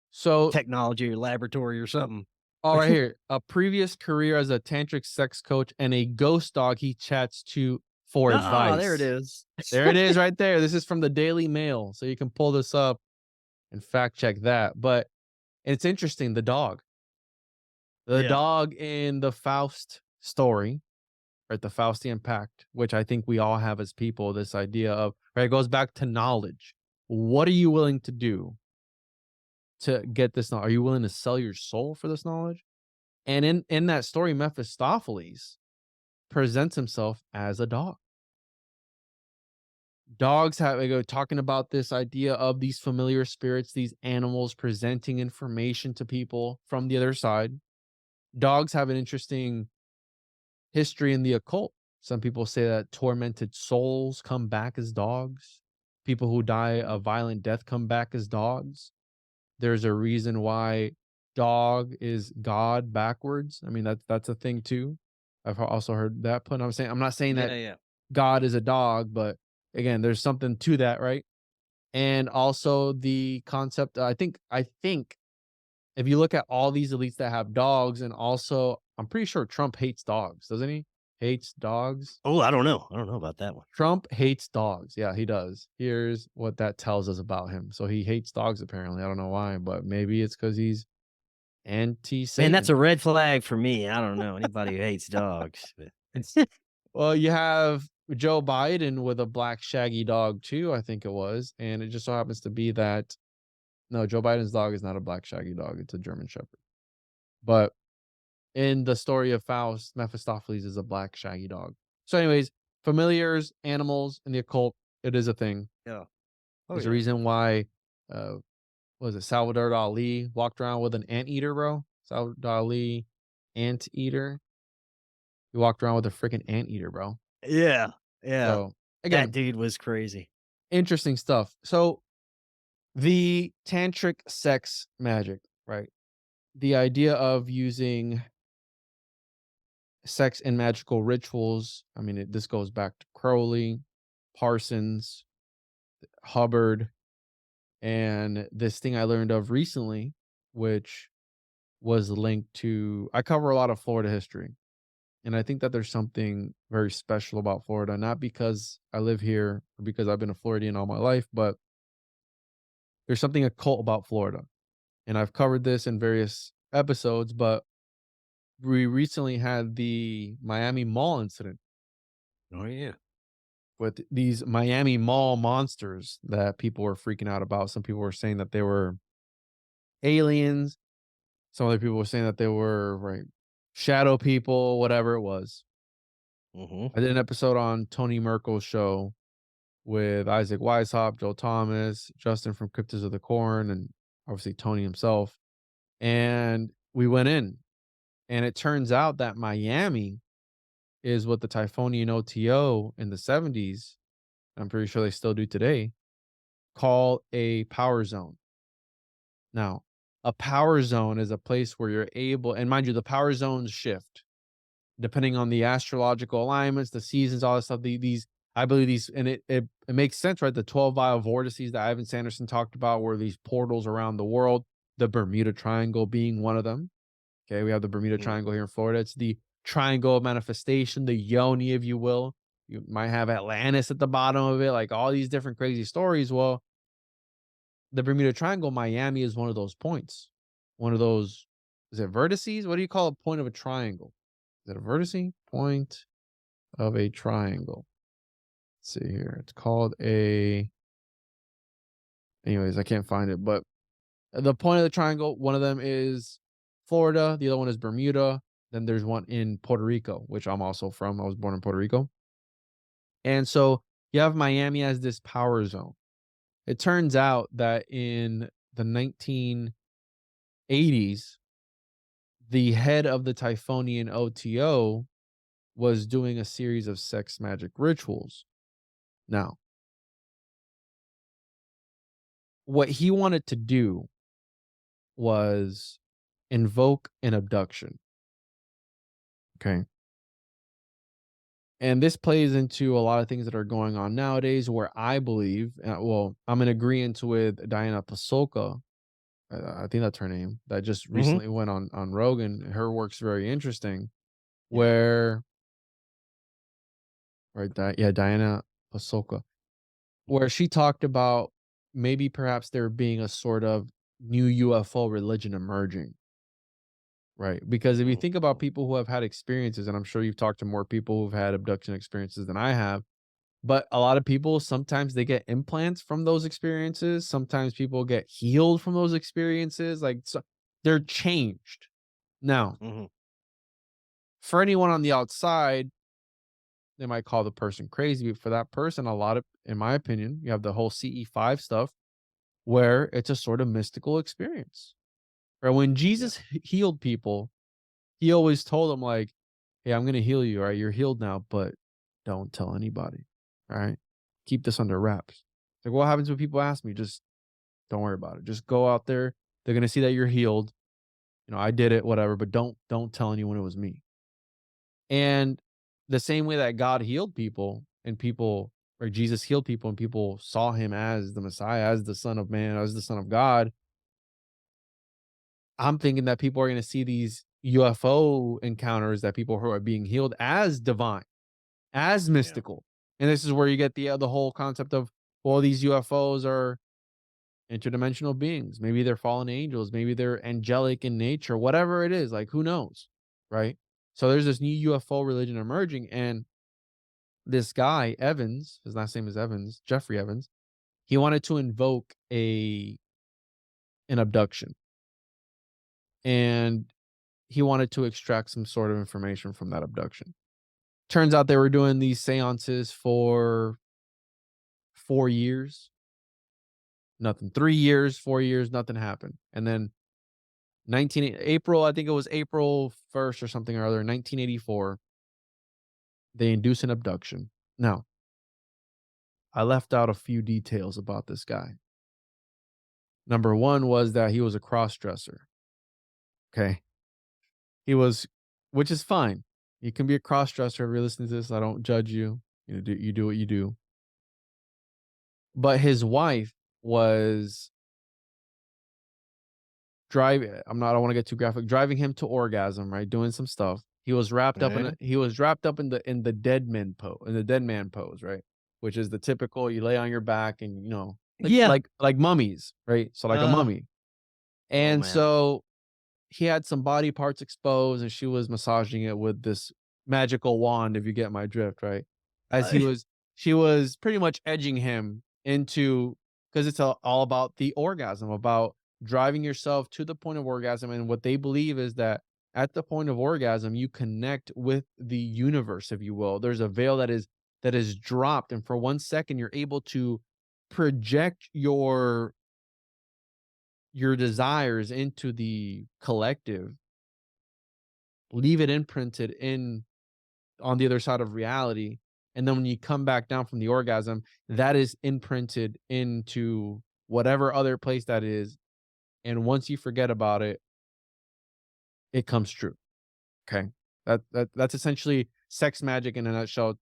so technology or laboratory or something. all right here, a previous career as a tantric sex coach and a ghost dog he chats to for Ah, there it advice. is. There it is right there. This is from the Daily Mail. So you can pull this up and fact check that. But it's interesting, the dog. The Yeah. dog in the Faust story, right? The Faustian Pact, which I think we all have as people, this idea of, right? It goes back to knowledge. What are you willing to do to get this knowledge? Are you willing to sell your soul for this knowledge? And in that story, Mephistopheles presents himself as a dog. Dogs have go talking about this idea of these familiar spirits, these animals presenting information to people from the other side. Dogs have an interesting history in the occult. Some people say that tormented souls come back as dogs. People who die a violent death come back as dogs. There's a reason why dog is God backwards. I mean, that's a thing too. I've also heard that put. I'm not saying that Yeah, yeah. God is a dog, but again, there's something to that, right? And also the concept. I think if you look at all these elites that have dogs, and also I'm pretty sure Trump hates dogs, doesn't he? Hates dogs. Oh, I don't know. I don't know about that one. Trump hates dogs. Yeah, he does. Here's what that tells us about him. So he hates dogs apparently. I don't know why, but maybe it's because he's Man, that's anti-Satan. a red flag for me. I don't know anybody who hates dogs, but Well, you have Joe Biden with a black shaggy dog too, I think it was, and it just so happens to be that no, Joe Biden's dog is not a black shaggy dog, it's a German Shepherd. But in the story of Faust, Mephistopheles is a black shaggy dog. So anyways, familiars, animals, and the occult, it is a thing. yeah. Oh There's a yeah. reason why what was it Salvador Dali walked around with an anteater, bro? Salvador Dali anteater. He walked around with a freaking anteater, bro. Yeah. Yeah. So That again, dude was crazy. interesting stuff. So the tantric sex magic, right? The idea of using sex and magical rituals. I mean, this goes back to Crowley, Parsons, Hubbard, and this thing I learned of recently, which was linked to. I cover a lot of Florida history, and I think that there's something very special about Florida, not because I live here or because I've been a Floridian all my life, but there's something occult about Florida. And I've covered this in various episodes, but we recently had the Miami Mall incident Oh yeah. with these Miami Mall monsters that people were freaking out about. Some people were saying that they were aliens. Some other people were saying that they were right shadow people, whatever it was. Mhm. I did an episode on Tony Merkel's show with Isaac Weishaupt, Joe Thomas, Justin from Cryptids of the Corn, and obviously Tony himself. And we went in, and it turns out that Miami is what the Typhonian OTO in the 70s, I'm pretty sure they still do today, call a power zone. Now, a power zone is a place where you're able, and mind you, the power zones shift depending on the astrological alignments, the seasons, all that stuff. These, I believe these, and it makes sense, right? The 12 vial vortices that Ivan Sanderson talked about were these portals around the world, the Bermuda Triangle being one of them. Okay, we have the Bermuda Mm, Triangle here in Florida. It's the triangle of manifestation, the yoni, if you will. You might have Atlantis at the bottom of it, like all these different crazy stories. Well, the Bermuda Triangle, Miami is one of those points. One of those, is it vertices? What do you call a point of a triangle? Is it a vertice? Point of a triangle. Let's see here. It's called a, anyways, I can't find it, but the point of the triangle, one of them is Florida, the other one is Bermuda. Then there's one in Puerto Rico, which I'm also from. I was born in Puerto Rico. And so you have Miami as this power zone. It turns out that in the 1980s, the head of the Typhonian OTO was doing a series of sex magic rituals. Now, what he wanted to do was invoke an abduction. Okay. And this plays into a lot of things that are going on nowadays where I believe, well, I'm in agreement with Diana Pasolka. I think that's her name, that just mhm, recently went on Rogan. Her work's very interesting. yeah, Where, right, yeah, Diana Pasolka, mhm, where she talked about maybe perhaps there being a sort of new UFO religion emerging, right? Because if you mhm, think about mhm, people who have had experiences, and I'm sure you've talked to more people who've had abduction experiences than I have, but a lot of people, sometimes they get implants from those experiences. Sometimes people get healed from those experiences. Like, so they're changed. Now, mhm, for anyone on the outside, they might call the person crazy, but for that person, a lot of, in my opinion, you have the whole CE5 stuff where it's a sort of mystical experience. Right? When yeah, Jesus healed people, he always told them, like, "Hey, I'm gonna heal you, all right? You're healed now, but don't tell anybody. All right? Keep this under wraps." Like, what happens when people ask me? Just don't worry about it. Just go out there. They're gonna see that you're healed. You know, I did it, whatever, but don't tell anyone it was me. And the same way that God healed people and people, or Jesus healed people and people saw him as the Messiah, as the Son of Man, as the Son of God, I'm thinking that people are going to see these UFO encounters, that people who are being healed, as divine, as yeah, mystical. And this is where you get the whole concept of, well, these UFOs are interdimensional beings. Maybe they're fallen angels. Maybe they're angelic in nature, whatever it is. Like, who knows? Right. So there's this new UFO religion emerging. And this guy, Evans, his last name is Evans, Jeffrey Evans, he wanted to invoke an abduction. And he wanted to extract some sort of information from that abduction. Turns out they were doing these seances for 4 years, nothing. 3 years, 4 years, nothing happened. And then 19 April, I think it was April 1st or something or other, 1984, they induce an abduction. Now, I left out a few details about this guy. Number one was that he was a cross dresser. Okay. He was, which is fine. You can be a cross dresser if you're listening to this. I don't judge you. You do what you do. But his wife was driving. I don't want to get too graphic. Driving him to orgasm, right? Doing some stuff. yeah, He was wrapped up in the dead man pose, right? Which is the typical, you lay on your back and, yeah, like mummies, right? So like a uh, mummy. oh, And man, so he had some body parts exposed and she was massaging it with this magical wand, if you get my drift, right? As I she was pretty much edging him into, because it's all about the orgasm, about driving yourself to the point of orgasm. And what they believe is that at the point of orgasm, you connect with the universe, if you will. There's a veil that is dropped, and for 1 second, you're able to project your desires into the collective, leave it imprinted in on the other side of reality, and then when you come back down from the orgasm, that is imprinted into whatever other place that is, and once you forget about it, it comes true. Okay? That's essentially sex magic in a nutshell,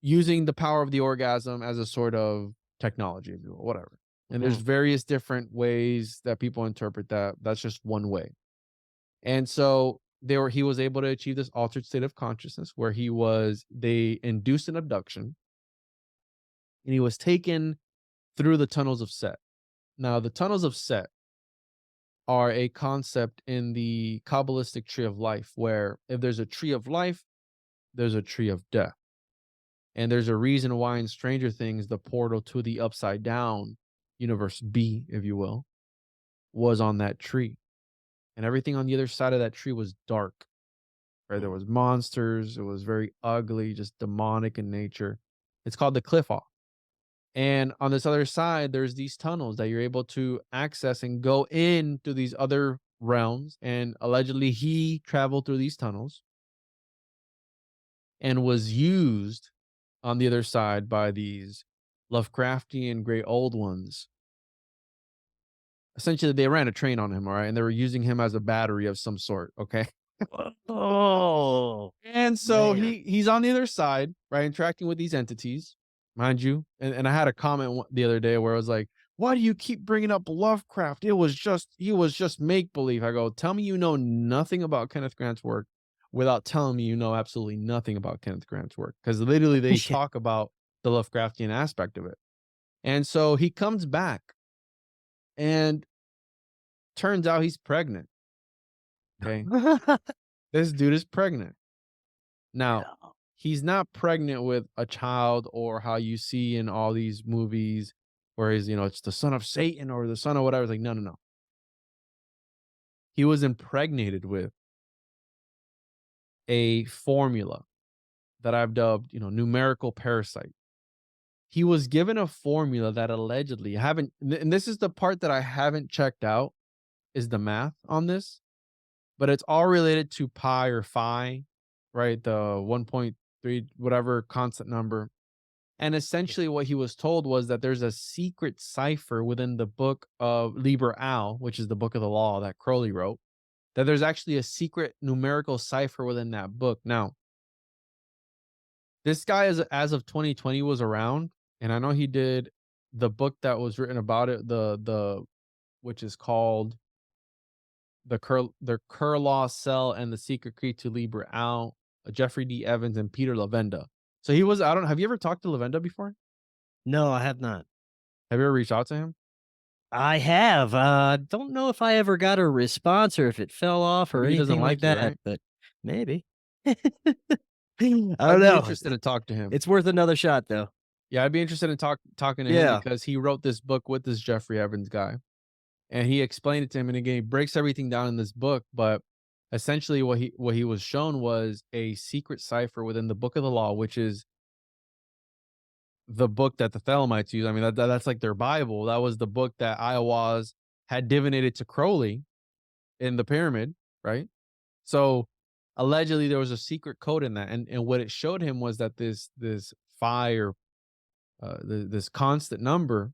using the power of the orgasm as a sort of technology, if you will, whatever. And there's Mhm. various different ways that people interpret that. That's just one way. And so he was able to achieve this altered state of consciousness where they induced an abduction and he was taken through the tunnels of Set. Now, the tunnels of Set are a concept in the Kabbalistic tree of life, where if there's a tree of life, there's a tree of death. And there's a reason why in Stranger Things, the portal to the upside down universe B, if you will, was on that tree. And everything on the other side of that tree was dark, right? There Mm. was monsters. It was very ugly, just demonic in nature. It's called the Cliff Off. And on this other side, there's these tunnels that you're able to access and go into these other realms. And allegedly, he traveled through these tunnels and was used on the other side by these Lovecraftian great old ones. Essentially, they ran a train on him, all right, and they were using him as a battery of some sort, okay? Oh, And so man. he's on the other side, right, interacting with these entities, mind you. And I had a comment the other day where I was like, "Why do you keep bringing up Lovecraft? He was just make believe." I go, "Tell me you know nothing about Kenneth Grant's work without telling me you know absolutely nothing about Kenneth Grant's work, because literally they Yeah. talk about the Lovecraftian aspect of it." And so he comes back, and turns out he's pregnant. Okay, this dude is pregnant. Now, Yeah. he's not pregnant with a child or how you see in all these movies where it's the son of Satan or the son of whatever. It's like, no, no, no. He was impregnated with a formula that I've dubbed, numerical parasite. He was given a formula that allegedly haven't, and this is the part that I haven't checked out is the math on this, but it's all related to pi or phi, right? The 1.3, whatever constant number. And essentially, what he was told was that there's a secret cipher within the book of Liber Al, which is the book of the law that Crowley wrote, that there's actually a secret numerical cipher within that book. Now, this guy, as of 2020, was around, and I know he did the book that was written about it, the which is called the Kurlaw Cell and the Secret Key to Liber Al, Jeffrey D. Evans and Peter Lavenda. So he was, I don't know, have you ever talked to Lavenda before? No, I have not. Have you ever reached out to him? I have, don't know if I ever got a response or if it fell off or Maybe he doesn't anything like like you, that, right? but maybe. I don't I'd be know. interested to talk to him. It's worth another shot, though. Yeah, I'd be interested in talking to him Yeah. because he wrote this book with this Jeffrey Evans guy, and he explained it to him, and again, he breaks everything down in this book, but essentially what he was shown was a secret cipher within the Book of the Law, which is the book that the Thelemites use. I mean, that's like their Bible. That was the book that Iowas had divinated to Crowley in the pyramid, right? So allegedly there was a secret code in that, and what it showed him was that this phi or this constant number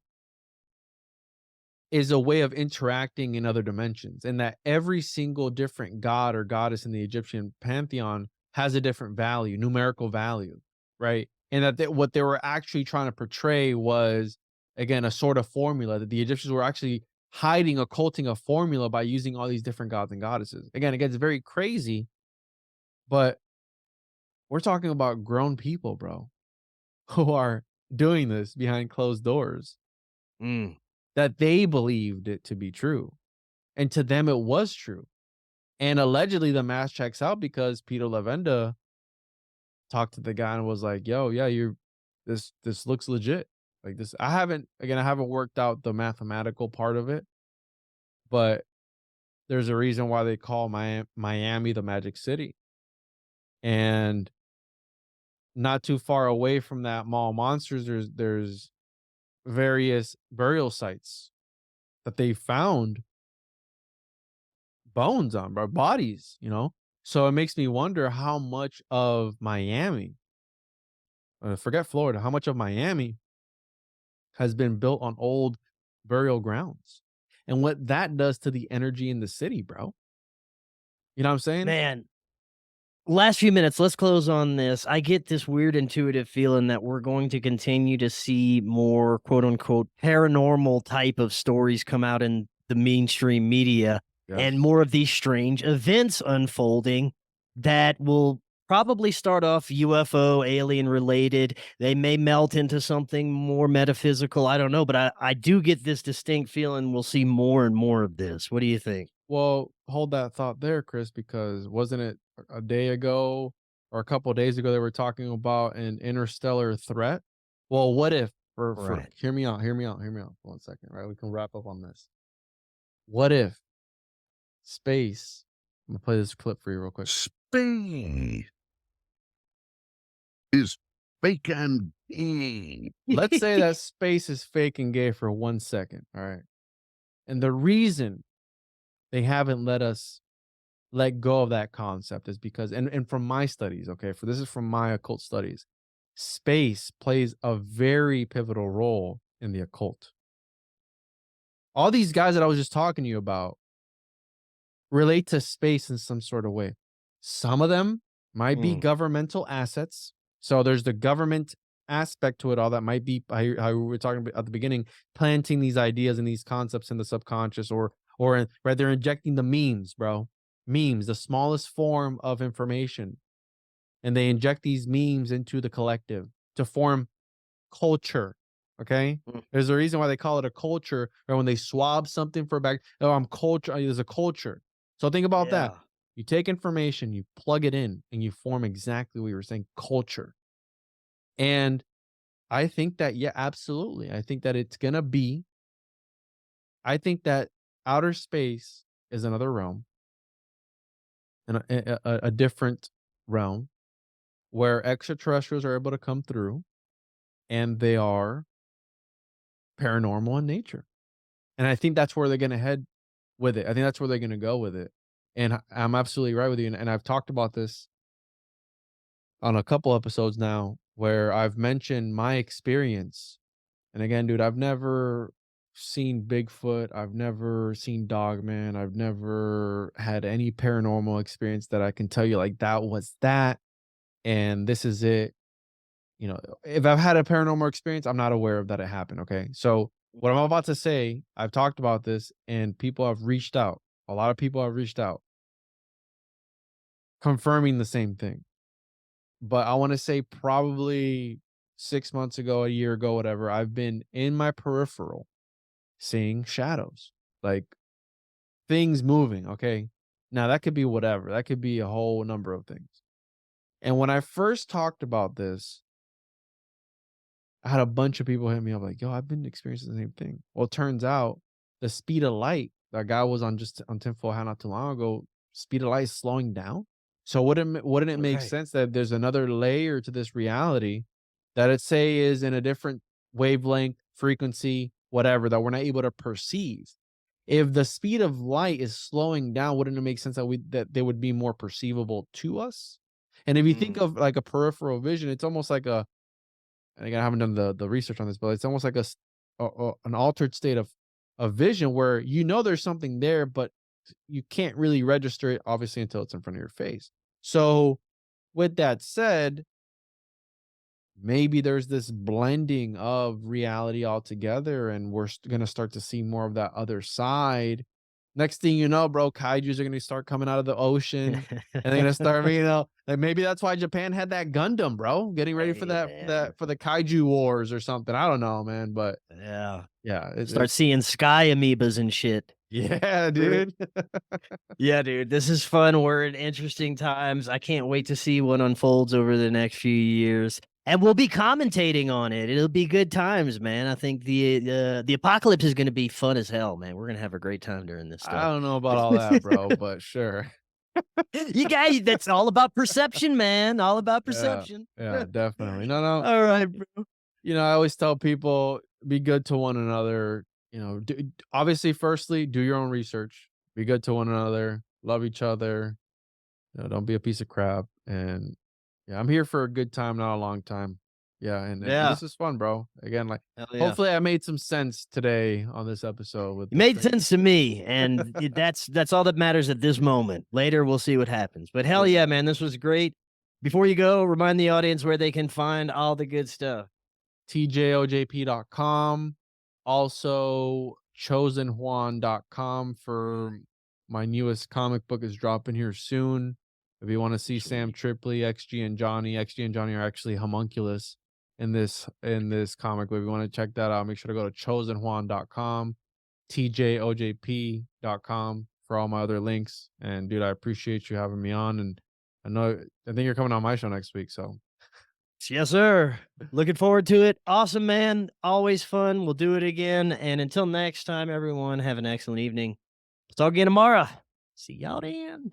is a way of interacting in other dimensions, and that every single different god or goddess in the Egyptian pantheon has a different value, numerical value, right? And that what they were actually trying to portray was, again, a sort of formula that the Egyptians were actually hiding, occulting a formula by using all these different gods and goddesses. Again, it gets very crazy, but we're talking about grown people, bro, who are doing this behind closed doors, Mm. that they believed it to be true. And to them, it was true. And allegedly, the math checks out because Peter Lavenda talked to the guy and was like, "Yo, yeah, this looks legit. Like this." I haven't worked out the mathematical part of it, but there's a reason why they call Miami the Magic City. And not too far away from that mall monsters, there's various burial sites that they found bones on, bro, bodies, you know? So it makes me wonder how much of Miami, forget Florida, how much of Miami has been built on old burial grounds and what that does to the energy in the city, bro. You know what I'm saying? Man, last few minutes, let's close on this. I get this weird intuitive feeling that we're going to continue to see more quote unquote paranormal type of stories come out in the mainstream media and Yes. more of these strange events unfolding that will probably start off UFO, alien related. They may melt into something more metaphysical. I don't know, but I do get this distinct feeling we'll see more and more of this. What do you think? Well, hold that thought there, Chris, because wasn't it a day ago or a couple of days ago they were talking about an interstellar threat? Well, what if for Right. hear me out, hear me out, hear me out for 1 second, right? We can wrap up on this. What if space I'm gonna play this clip for you real quick. Space is fake and gay. Let's say that space is fake and gay for 1 second, all right? And the reason they haven't let go of that concept is because and from my studies, okay, for this is from my occult studies, space plays a very pivotal role in the occult. All these guys that I was just talking to you about relate to space in some sort of way. Some of them might be Mm, governmental assets. So there's the government aspect to it all that might be how we were talking about at the beginning, planting these ideas and these concepts in the subconscious or right, they're injecting the memes, bro. Memes, the smallest form of information. And they inject these memes into the collective to form culture. Okay. mm, There's a reason why they call it a culture, or when they swab something for back, oh, I'm culture. There's a culture. So think about that. yeah. You take information, you plug it in, and you form exactly what you were saying, culture. And I think that, yeah, absolutely. I think that it's gonna be. I think that outer space is another realm and a different realm where extraterrestrials are able to come through, and they are paranormal in nature. And I think that's where they're gonna head with it. I think that's where they're gonna go with it. And I'm absolutely right with you, and I've talked about this on a couple episodes now where I've mentioned my experience. And again, dude, I've never seen Bigfoot, I've never seen Dogman, I've never had any paranormal experience that I can tell you, like, that was that, and this is it. You know, if I've had a paranormal experience, I'm not aware of that it happened, okay? So, what I'm about to say, I've talked about this and people have reached out. A lot of people have reached out confirming the same thing. But I wanna say probably 6 months ago, a year ago, whatever, I've been in my peripheral seeing shadows, like things moving, okay? Now that could be whatever. That could be a whole number of things. And when I first talked about this, I had a bunch of people hit me up like, "Yo, I've been experiencing the same thing." Well, it turns out the speed of light, that guy was on just on tinfoil hat not too long ago, speed of light is slowing down. So wouldn't it make Okay. sense that there's another layer to this reality that it say is in a different wavelength, frequency, whatever, that we're not able to perceive? If the speed of light is slowing down, wouldn't it make sense that they would be more perceivable to us? And if you think Mm, of like a peripheral vision, it's almost like a and again, I haven't done the research on this, but it's almost like an altered state of vision where you know there's something there, but you can't really register it obviously until it's in front of your face. So, with that said, maybe there's this blending of reality altogether, and we're gonna start to see more of that other side. Next thing you know, bro, kaijus are gonna start coming out of the ocean, and they're gonna start, like maybe that's why Japan had that Gundam, bro, getting ready for Hey, that man. for the kaiju wars or something. I don't know, man, but Yeah. yeah, Start seeing sky amoebas and shit. yeah, For dude. Yeah, dude, this is fun. We're in interesting times. I can't wait to see what unfolds over the next few years. And we'll be commentating on it. It'll be good times, man. I think the apocalypse is gonna be fun as hell, man. We're gonna have a great time during this I stuff. don't know about all that, bro, but sure. You guys, that's all about perception, man. All about Yeah, perception. yeah, definitely. No, no. All right, bro. I always tell people be good to one another. Obviously, firstly, do your own research. Be good to one another. Love each other. Don't be a piece of crap. And yeah, I'm here for a good time, not a long time. Yeah, and Yeah. this is fun, bro. Again, like Hell yeah. hopefully I made some sense today on this episode with It the made thing. sense to me, and that's all that matters at this moment. Later, we'll see what happens. But hell yeah, man, this was great. Before you go, remind the audience where they can find all the good stuff. tjojp.com. Also, chosenjuan.com for my newest comic book is dropping here soon. If you want to see Sam Tripoli, XG and Johnny are actually homunculus in this comic book. If you want to check that out, make sure to go to chosenjuan.com, tjojp.com for all my other links. And dude, I appreciate you having me on. And I think you're coming on my show next week. So Yes, sir. Looking forward to it. Awesome, man. Always fun. We'll do it again. And until next time, everyone, have an excellent evening. Let's talk again tomorrow. See y'all then.